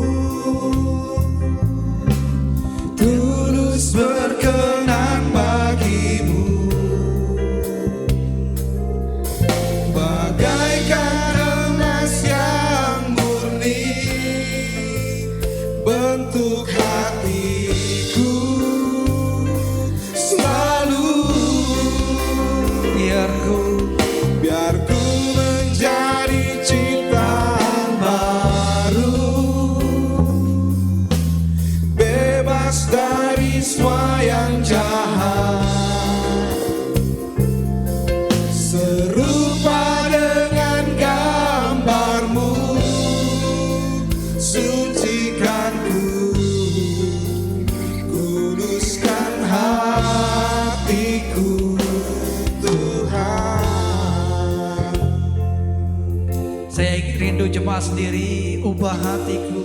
tulus berkenan bagimu, bagaikan emas yang murni, bentuk hatiku selalu. Biar ku menjadi ciptaan baru, bebas dari semua yang jahat, serupa dengan gambarmu, sucikan ku, kuduskan hatiku Tuhan. Saya rindu jemaat sendiri, ubah hatiku.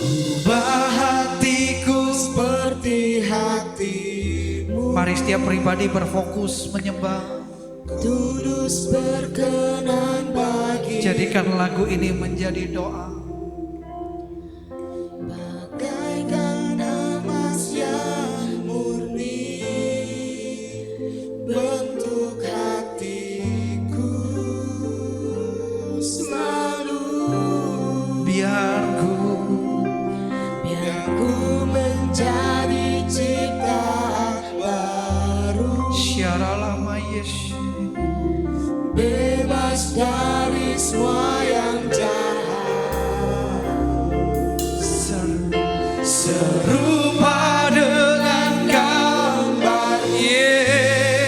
Ubah hatiku seperti hatimu, Mari setiap pribadi berfokus menyembah. tulus berkenan bagi. Jadikan lagu ini menjadi doa. Bagaikan emas yang murni, bentuk hatiku selalu. Biar ku Biar ku menjadi ciptaan baru, syaralama yes. bebas dari semua yang jahat, Serupa dengan gambar Yesus.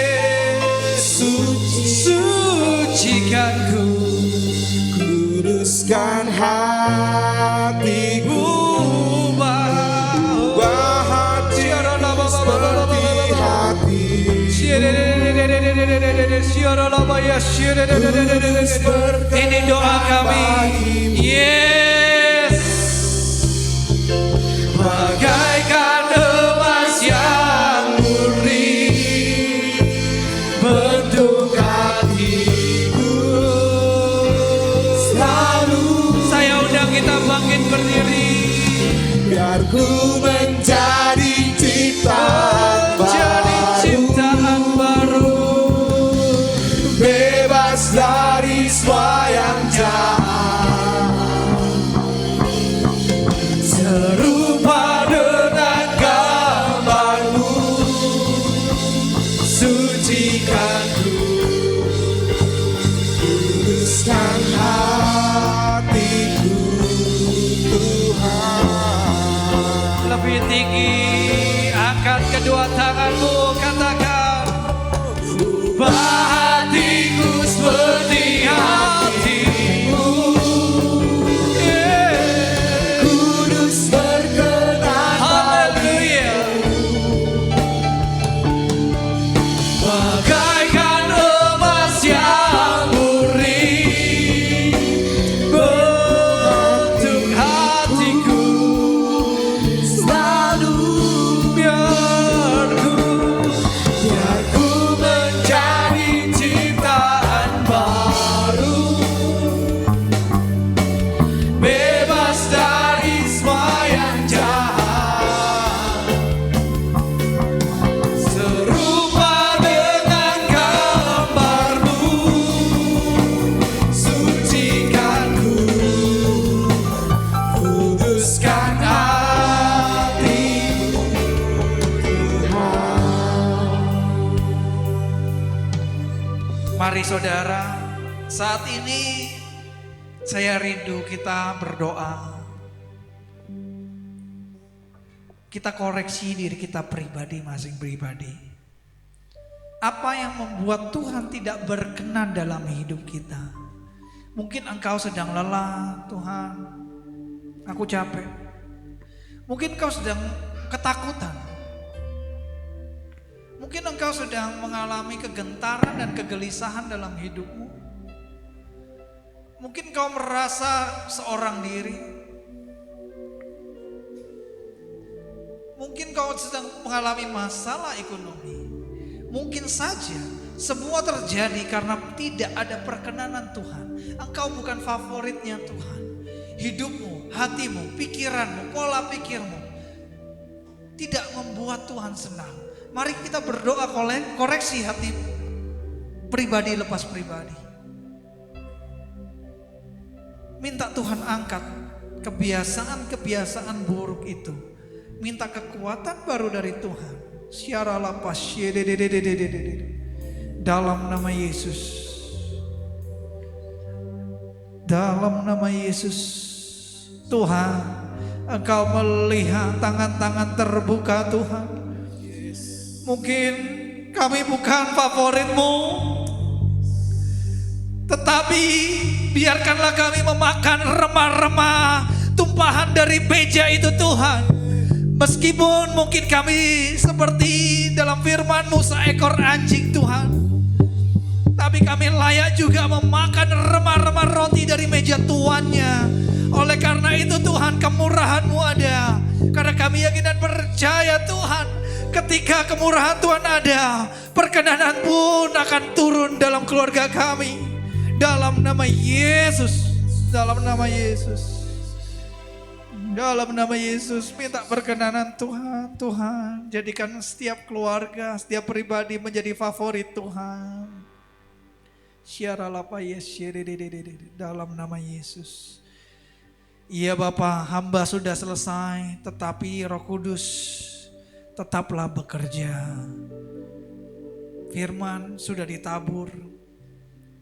Ini doa kami. Yes. Bagaikan emas yang murni bentuk hatiku. Selalu Saya undang kita bangkit berdiri. biar ku menjadi ciptaan Jadi ciptaan baru, bebas dari semua yang jahat, serupa dengan gambarmu, sucikanku, kuduskan hatiku Tuhan. lebih tinggi. Angkat kedua tanganmu, katakan, ubah hatiku seperti hatimu. Yeah. Kudus berkenan Haleluya. Bagaikan emas yang murni bentuk hatiku. selalu Biar ku menjadi ciptaan baru, bebas dari semua yang jahat, serupa dengan gambarmu, sucikanku, kuduskan hatiku. Mari saudara, saat ini saya rindu kita berdoa. Kita koreksi diri kita pribadi, masing pribadi. Apa yang membuat Tuhan tidak berkenan dalam hidup kita? Mungkin engkau sedang lelah, Tuhan, aku capek. Mungkin engkau sedang ketakutan. Mungkin engkau sedang mengalami kegentaran dan kegelisahan dalam hidupmu. Mungkin kau merasa seorang diri. Mungkin kau sedang mengalami masalah ekonomi. Mungkin saja semua terjadi karena tidak ada perkenanan Tuhan. Engkau bukan favoritnya Tuhan. Hidupmu, hatimu, pikiranmu, pola pikirmu tidak membuat Tuhan senang. Mari kita berdoa koreksi hati pribadi lepas pribadi. Minta Tuhan angkat kebiasaan-kebiasaan buruk itu. Minta kekuatan baru dari Tuhan. Syara lapas dalam nama Yesus. Dalam nama Yesus. Tuhan, Engkau melihat tangan-tangan terbuka Tuhan. Mungkin kami bukan favoritmu, tetapi biarkanlah kami memakan remah-remah tumpahan dari meja itu Tuhan. Meskipun mungkin kami seperti dalam firman-Mu seekor anjing Tuhan, tapi kami layak juga memakan remah-remah roti dari meja tuannya. Oleh karena itu Tuhan, kemurahan-Mu ada. Karena kami yakin dan percaya Tuhan, ketika kemurahan Tuhan ada, perkenanan pun akan turun dalam keluarga kami. Dalam nama Yesus, dalam nama Yesus, dalam nama Yesus, minta perkenanan Tuhan. Tuhan, jadikan setiap keluarga, setiap pribadi menjadi favorit Tuhan. Dalam nama Yesus. Iya Bapa, hamba sudah selesai, tetapi Roh Kudus tetaplah bekerja. Firman sudah ditabur,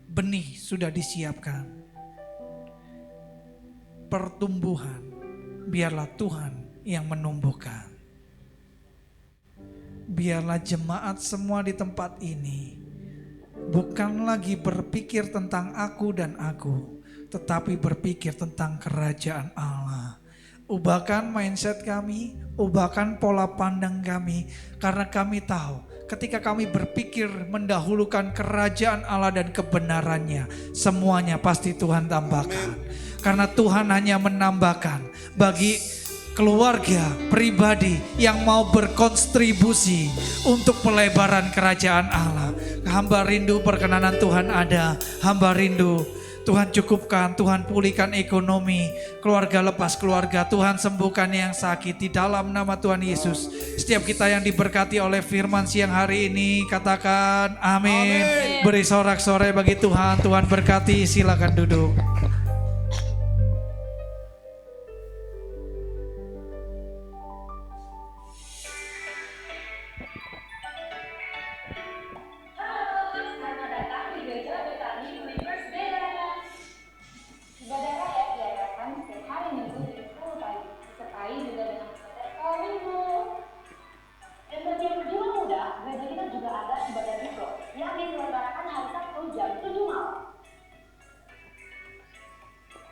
benih sudah disiapkan. Pertumbuhan, biarlah Tuhan yang menumbuhkan. Biarlah jemaat semua di tempat ini bukan lagi berpikir tentang aku dan aku, tetapi berpikir tentang kerajaan Allah. ubahkan mindset kami, ubahkan pola pandang kami, karena kami tahu ketika kami berpikir mendahulukan kerajaan Allah dan kebenarannya, semuanya pasti Tuhan tambahkan. Karena Tuhan hanya menambahkan bagi keluarga, pribadi yang mau berkontribusi untuk pelebaran kerajaan Allah. Hamba rindu perkenanan Tuhan ada, hamba rindu Tuhan cukupkan, Tuhan pulihkan ekonomi, keluarga lepas keluarga, Tuhan sembuhkan yang sakit di dalam nama Tuhan Yesus. Setiap kita yang diberkati oleh firman siang hari ini, katakan amin. Beri sorak-sorai bagi Tuhan, Tuhan berkati, silakan duduk.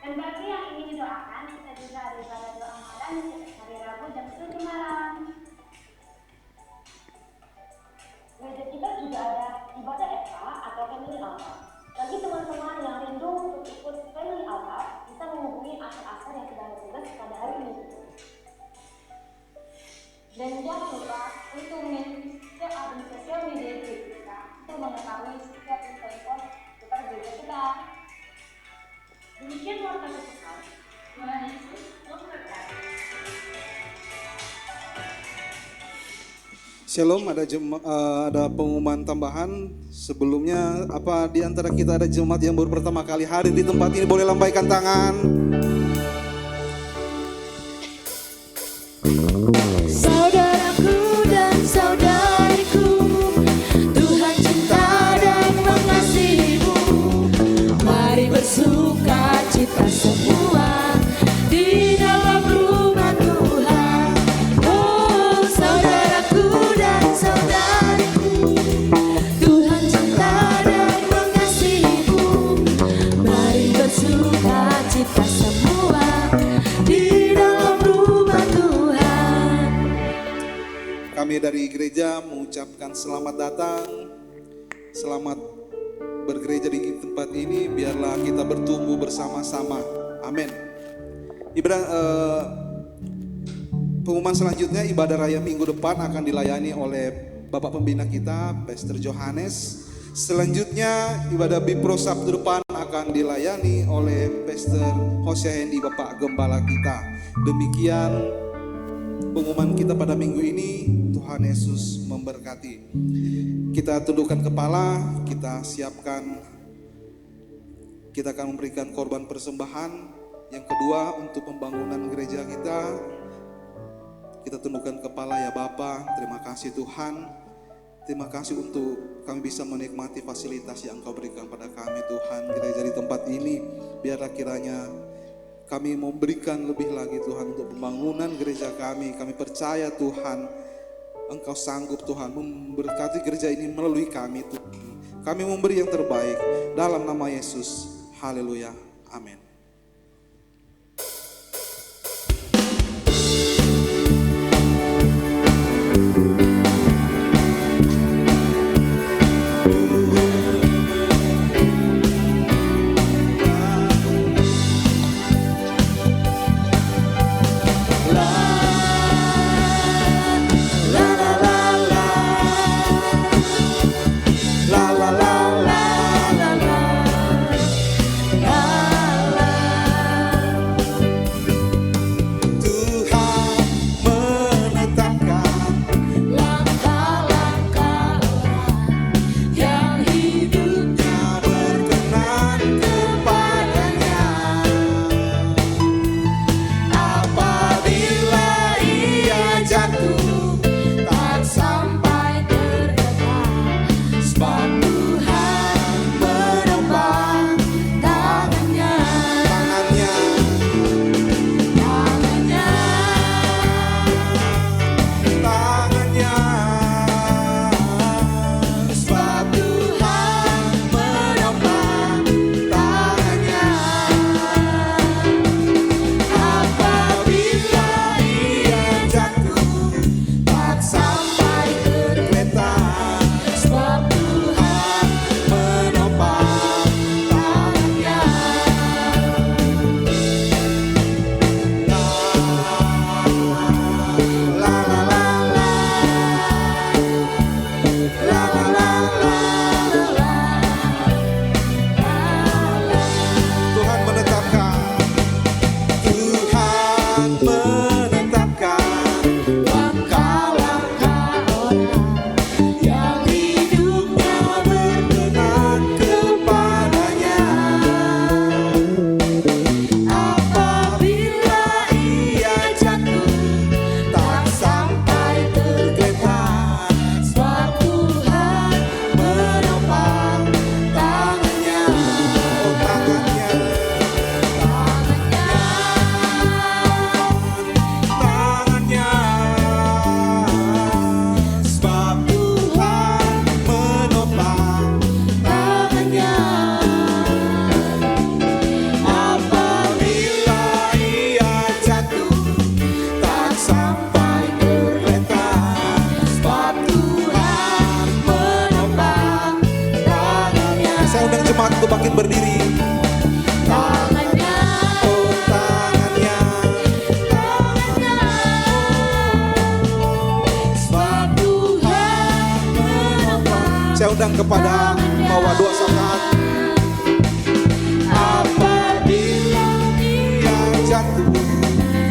Dan bagi yang ingin didoakan, kita juga ada ibadah doa malam hari Rabu jam 7 malam. Gereja kita juga ada ibadah FA atau Family Altar. Bagi teman-teman yang rindu untuk ikut Family Altar, bisa menghubungi aktor-aktor yang sedang bertugas pada hari ini. Dan jangan lupa untuk mengikuti akun sosial media gereja kita untuk mengetahui setiap info seputar gereja kita. Demikian warta kesukaan. Tuhan Yesus memberkati. Shalom, ada pengumuman tambahan. Sebelumnya, apa di antara kita ada jemaat yang baru pertama kali hadir di tempat ini, boleh lambaikan tangan. Saudaraku dan saudariku, Tuhan cinta dan mengasihimu. Mari bersuka cita semua di dalam rumah Tuhan. Oh saudaraku dan saudariku, Tuhan cinta dan mengasihimu. Mari bersuka cita semua di dalam rumah Tuhan. Kami dari gereja mengucapkan selamat datang, selamat bergereja di tempat ini. Biarlah kita bertumbuh bersama-sama. Amin. Pengumuman selanjutnya, ibadah raya minggu depan akan dilayani oleh Bapak Pembina kita, Pastor Johannes. Selanjutnya ibadah Bipro Sabtu depan akan dilayani oleh Pastor Hosea Hendy, Bapak Gembala kita. Demikian pengumuman kita pada minggu ini. Tuhan Yesus memberkati. Kita tundukkan kepala, kita siapkan, kita akan memberikan korban persembahan. Yang kedua, untuk pembangunan gereja kita, kita tundukkan kepala. Ya Bapa, terima kasih Tuhan. Terima kasih untuk kami bisa menikmati fasilitas yang Engkau berikan pada kami Tuhan. Gereja di tempat ini, biarlah kiranya kami memberikan lebih lagi Tuhan untuk pembangunan gereja kami. Kami percaya Tuhan, Engkau sanggup Tuhan memberkati gereja ini melalui kami Tuhan. Kami memberi yang terbaik dalam nama Yesus. Haleluya. Amin. La la la la la la la. untuk bangkit berdiri. Tangannya, Oh tangannya, sebab Tuhan menopang. saya undang kepada bahwa doa saat Apabila dia jatuh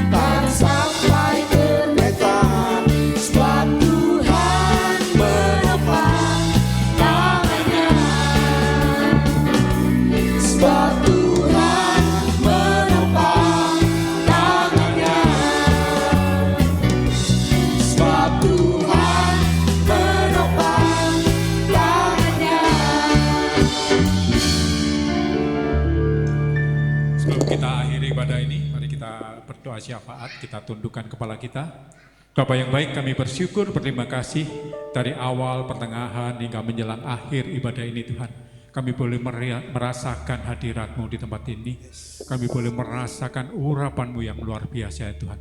tak sampai terletak, sebab Tuhan menopang tangannya. Sebab Tuhan menopang tangannya. Sebab Tuhan menopang tangannya. Sebelum kita akhiri ibadah ini, mari kita berdoa syafaat, kita tundukkan kepala kita. Bapa yang baik, kami bersyukur, berterima kasih dari awal, pertengahan, hingga menjelang akhir ibadah ini Tuhan. Kami boleh merasakan hadirat-Mu di tempat ini. Kami boleh merasakan urapan-Mu yang luar biasa ya Tuhan.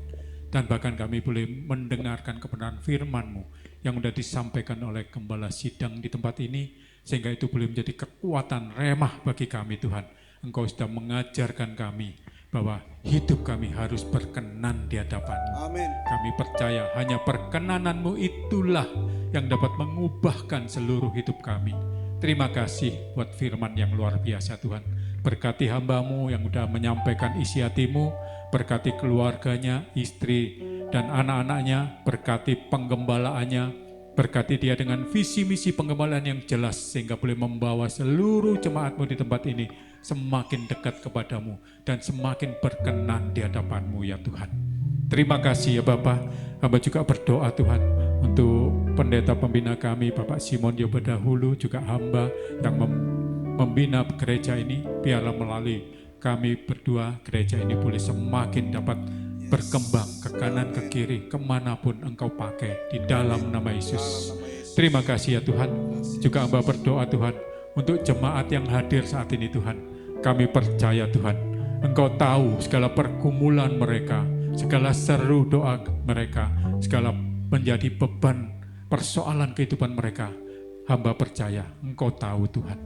Dan bahkan kami boleh mendengarkan kebenaran firman-Mu yang sudah disampaikan oleh Gembala Sidang di tempat ini. Sehingga itu boleh menjadi kekuatan remah bagi kami Tuhan. Engkau sudah mengajarkan kami bahwa hidup kami harus berkenan di hadapan-Mu. amin. Kami percaya hanya perkenanan-Mu itulah yang dapat mengubahkan seluruh hidup kami. Terima kasih buat firman yang luar biasa Tuhan. Berkati hamba-Mu yang sudah menyampaikan isi hati-Mu, berkati keluarganya, istri dan anak-anaknya, berkati penggembalaannya, berkati dia dengan visi misi penggembalaan yang jelas sehingga boleh membawa seluruh jemaat-Mu di tempat ini semakin dekat kepadamu dan semakin berkenan di hadapan-Mu ya Tuhan. Terima kasih ya Bapa. Hamba juga berdoa Tuhan untuk pendeta pembina kami Bapak Simon Yobadahulu, juga hamba yang membina gereja ini. Biarlah melalui kami berdua gereja ini boleh semakin dapat berkembang ke kanan ke kiri kemanapun Engkau pakai di dalam nama Yesus. Terima kasih ya Tuhan. Juga hamba berdoa Tuhan untuk jemaat yang hadir saat ini Tuhan. Kami percaya Tuhan, Engkau tahu segala pergumulan mereka, segala seru doa mereka, segala menjadi beban persoalan kehidupan mereka. Hamba percaya Engkau tahu Tuhan.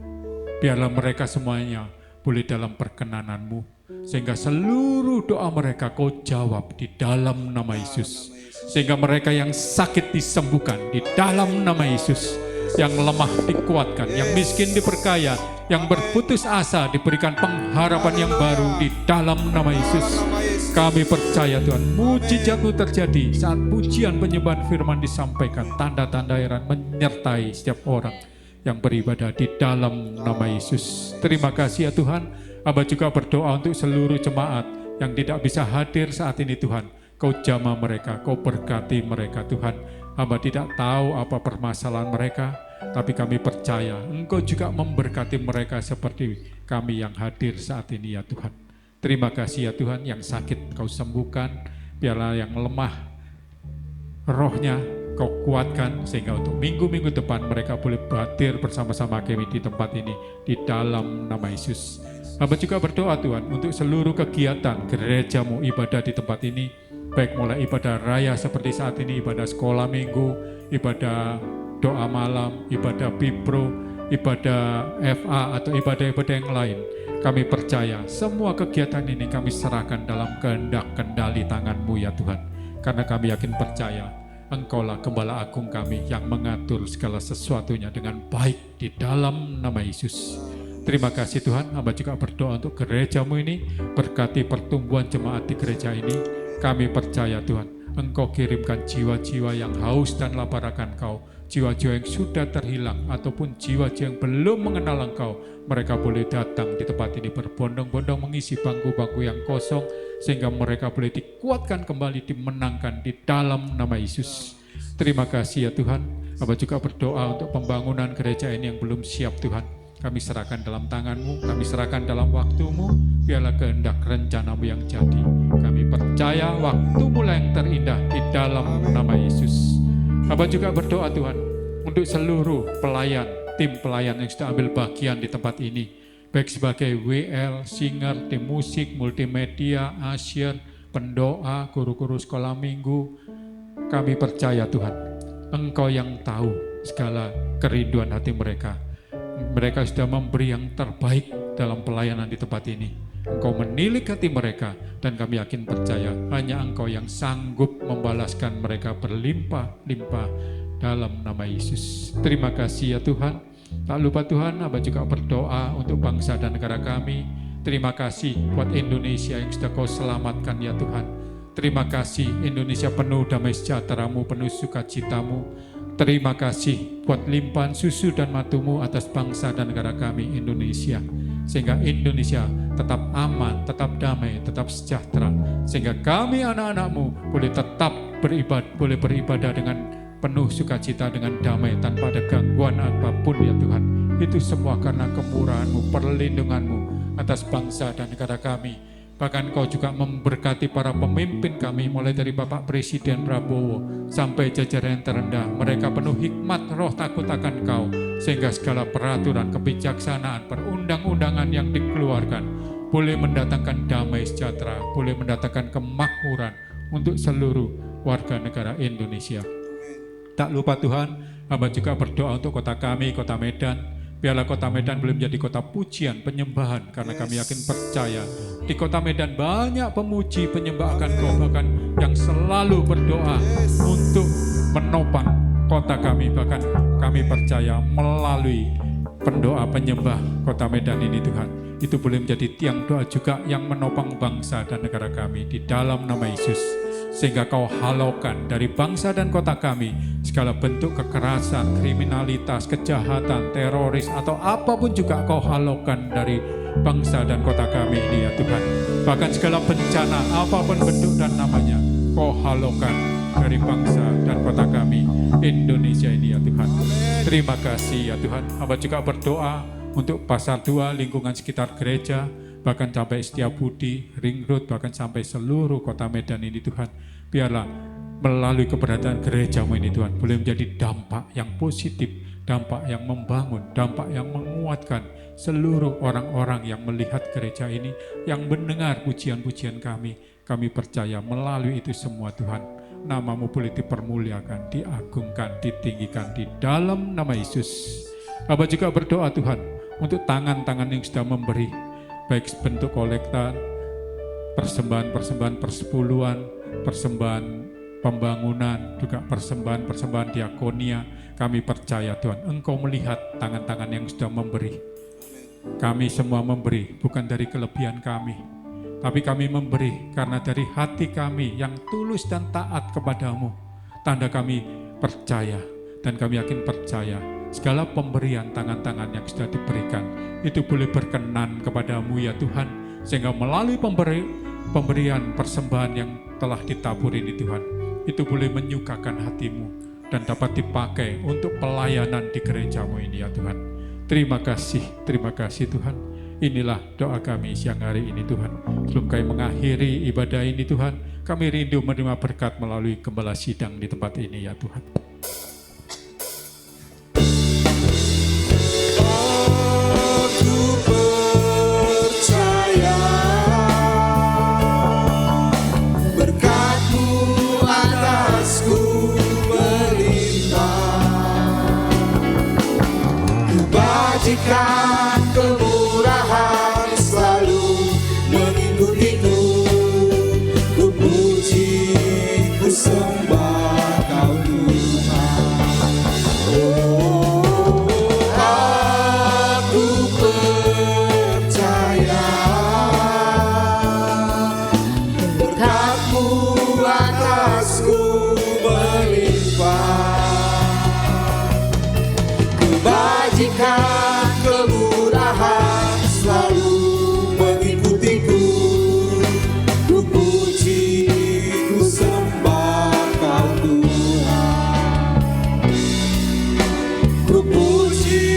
Biarlah mereka semuanya boleh dalam perkenanan-Mu, sehingga seluruh doa mereka Kau jawab di dalam nama Yesus. Sehingga mereka yang sakit disembuhkan di dalam nama Yesus. Yang lemah dikuatkan, yang miskin diperkaya, yang berputus asa diberikan pengharapan yang baru di dalam nama Yesus. Kami percaya Tuhan, mujizat-Mu terjadi saat pujian penyembahan firman disampaikan. Tanda-tanda heran menyertai setiap orang yang beribadah di dalam nama Yesus. Terima kasih ya Tuhan. Hamba juga berdoa untuk seluruh jemaat yang tidak bisa hadir saat ini Tuhan. Kau jamah mereka, Kau berkati mereka Tuhan. Hamba tidak tahu apa permasalahan mereka, tapi kami percaya Engkau juga memberkati mereka seperti kami yang hadir saat ini ya Tuhan. Terima kasih ya Tuhan, yang sakit Kau sembuhkan, biarlah yang lemah rohnya Kau kuatkan, sehingga untuk minggu-minggu depan mereka boleh hadir bersama-sama kami di tempat ini, di dalam nama Yesus. Hamba juga berdoa Tuhan untuk seluruh kegiatan gereja-Mu ibadah di tempat ini, baik mulai ibadah raya seperti saat ini, ibadah sekolah minggu, ibadah doa malam, ibadah Bipro, ibadah FA atau ibadah-ibadah yang lain. Kami percaya semua kegiatan ini kami serahkan dalam kehendak kendali tangan-Mu ya Tuhan. Karena kami yakin percaya Engkaulah Gembala Agung kami yang mengatur segala sesuatunya dengan baik di dalam nama Yesus. Terima kasih Tuhan. Hamba juga berdoa untuk gereja-Mu ini, berkati pertumbuhan jemaat di gereja ini. Kami percaya Tuhan, Engkau kirimkan jiwa-jiwa yang haus dan lapar akan Kau, jiwa-jiwa yang sudah terhilang ataupun jiwa-jiwa yang belum mengenal Engkau. Mereka boleh datang di tempat ini berbondong-bondong mengisi bangku-bangku yang kosong, sehingga mereka boleh dikuatkan kembali, dimenangkan di dalam nama Yesus. Terima kasih ya Tuhan. Hamba juga berdoa untuk pembangunan gereja ini yang belum siap Tuhan. Kami serahkan dalam tangan-Mu, kami serahkan dalam waktu-Mu, biarlah kehendak rencana-Mu yang jadi. Kami percaya waktu-Mu yang terindah di dalam nama Yesus. Hamba juga berdoa Tuhan untuk seluruh pelayan, tim pelayan yang sudah ambil bagian di tempat ini, baik sebagai WL, singer, tim musik, multimedia, usher, pendoa, guru-guru sekolah minggu. Kami percaya Tuhan, Engkau yang tahu segala kerinduan hati mereka. Mereka sudah memberi yang terbaik dalam pelayanan di tempat ini. Engkau menilik hati mereka dan kami yakin percaya hanya Engkau yang sanggup membalaskan mereka berlimpah-limpah dalam nama Yesus. Terima kasih ya Tuhan. Tak lupa Tuhan, Hamba juga berdoa untuk bangsa dan negara kami. Terima kasih buat Indonesia yang sudah Kau selamatkan ya Tuhan. Terima kasih Indonesia penuh damai sejahtera-Mu, penuh sukacita-Mu. Terima kasih buat limpahan susu dan madu-Mu atas bangsa dan negara kami Indonesia. Sehingga Indonesia tetap aman, tetap damai, tetap sejahtera. Sehingga kami anak-anak-Mu boleh tetap beribadah dengan penuh sukacita, dengan damai, tanpa ada gangguan apapun ya Tuhan. Itu semua karena kemurahan-Mu, perlindungan-Mu atas bangsa dan negara kami. Bahkan Kau juga memberkati para pemimpin kami, mulai dari Bapak Presiden Prabowo sampai jajaran yang terendah. Mereka penuh hikmat, roh takut akan Kau, sehingga segala peraturan, kebijaksanaan, perundang-undangan yang dikeluarkan boleh mendatangkan damai sejahtera, boleh mendatangkan kemakmuran untuk seluruh warga negara Indonesia. Tak lupa Tuhan, Hamba juga berdoa untuk kota kami, kota Medan. Biarlah kota Medan boleh menjadi kota pujian, penyembahan, karena kami yakin percaya di kota Medan banyak pemuji, penyembah akan Kau, bahkan yang selalu berdoa untuk menopang kota kami. Bahkan kami percaya melalui pendoa penyembah kota Medan ini Tuhan, itu boleh menjadi tiang doa juga yang menopang bangsa dan negara kami di dalam nama Yesus. Sehingga Kau halaukan dari bangsa dan kota kami segala bentuk kekerasan, kriminalitas, kejahatan, teroris, atau apapun juga Kau halaukan dari bangsa dan kota kami ini ya Tuhan. Bahkan segala bencana apapun bentuk dan namanya Kau halaukan dari bangsa dan kota kami Indonesia ini ya Tuhan. Terima kasih ya Tuhan. Hamba juga berdoa untuk Pasar 2, lingkungan sekitar gereja, bahkan sampai Setiabudi, Ring Road, bahkan sampai seluruh kota Medan ini Tuhan. Biarlah melalui keberadaan gereja-Mu ini Tuhan boleh menjadi dampak yang positif, dampak yang membangun, dampak yang menguatkan seluruh orang-orang yang melihat gereja ini, yang mendengar pujian-pujian kami. Kami percaya melalui itu semua Tuhan, nama-Mu boleh dipermuliakan, diagungkan, ditinggikan di dalam nama Yesus. Hamba juga berdoa Tuhan untuk tangan-tangan yang sudah memberi, baik bentuk kolektan, persembahan-persembahan persepuluhan, persembahan pembangunan, juga persembahan-persembahan diakonia. Kami percaya Tuhan, Engkau melihat tangan-tangan yang sudah memberi. Kami semua memberi bukan dari kelebihan kami, tapi kami memberi karena dari hati kami yang tulus dan taat kepadamu. Tanda kami percaya, dan kami yakin percaya segala pemberian tangan-tangan yang sudah diberikan itu boleh berkenan kepadamu ya Tuhan, sehingga melalui pemberian persembahan yang telah ditabur ini Tuhan, itu boleh menyukakan hati-Mu dan dapat dipakai untuk pelayanan di gereja-Mu ini ya Tuhan. Terima kasih Tuhan. Inilah doa kami siang hari ini Tuhan. Sebelum kami mengakhiri ibadah ini Tuhan, kami rindu menerima berkat melalui gembala sidang di tempat ini ya Tuhan. Kemurahan selalu mengikutiku, ku puji, ku sembah Kau Tuhan. Oh, aku percaya berkat-Mu atasku melimpah, kebajikan selalu mengikutiku, ku puji, ku sembah Kau Tuhan. Ku puji,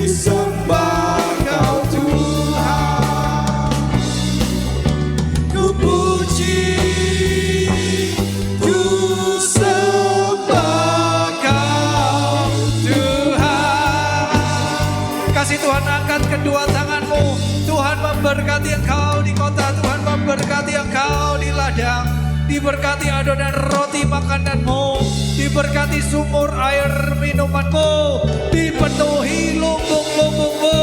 ku sembah Kau Tuhan. Ku puji, ku sembah Kau Tuhan. Kasih Tuhan, angkat kedua tanganmu. Tuhan memberkati engkau di kota, Tuhan memberkati engkau di ladang, diberkati adonan roti makananmu, diberkati sumur air minumanmu, dipenuhi lumbung lumbungmu.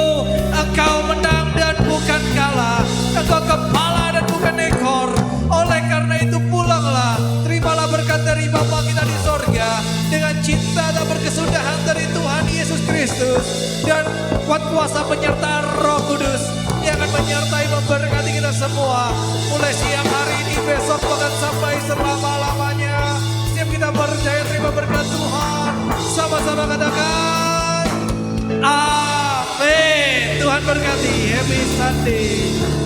Engkau menang dan bukan kalah. Engkau kepala dan bukan ekor. Oleh karena itu pulanglah, terimalah berkat dari Bapa kita di sorga dengan cinta tak berkesudahan dari Tuhan Yesus Kristus dan kuat kuasa penyertaan Roh Kudus yang akan menyertai memberkati kita semua mulai siang hari ini, besok bahkan sampai selama-lamanya. Setiap kita percaya terima berkat Tuhan, sama-sama katakan amin. Tuhan berkati. Happy Sunday.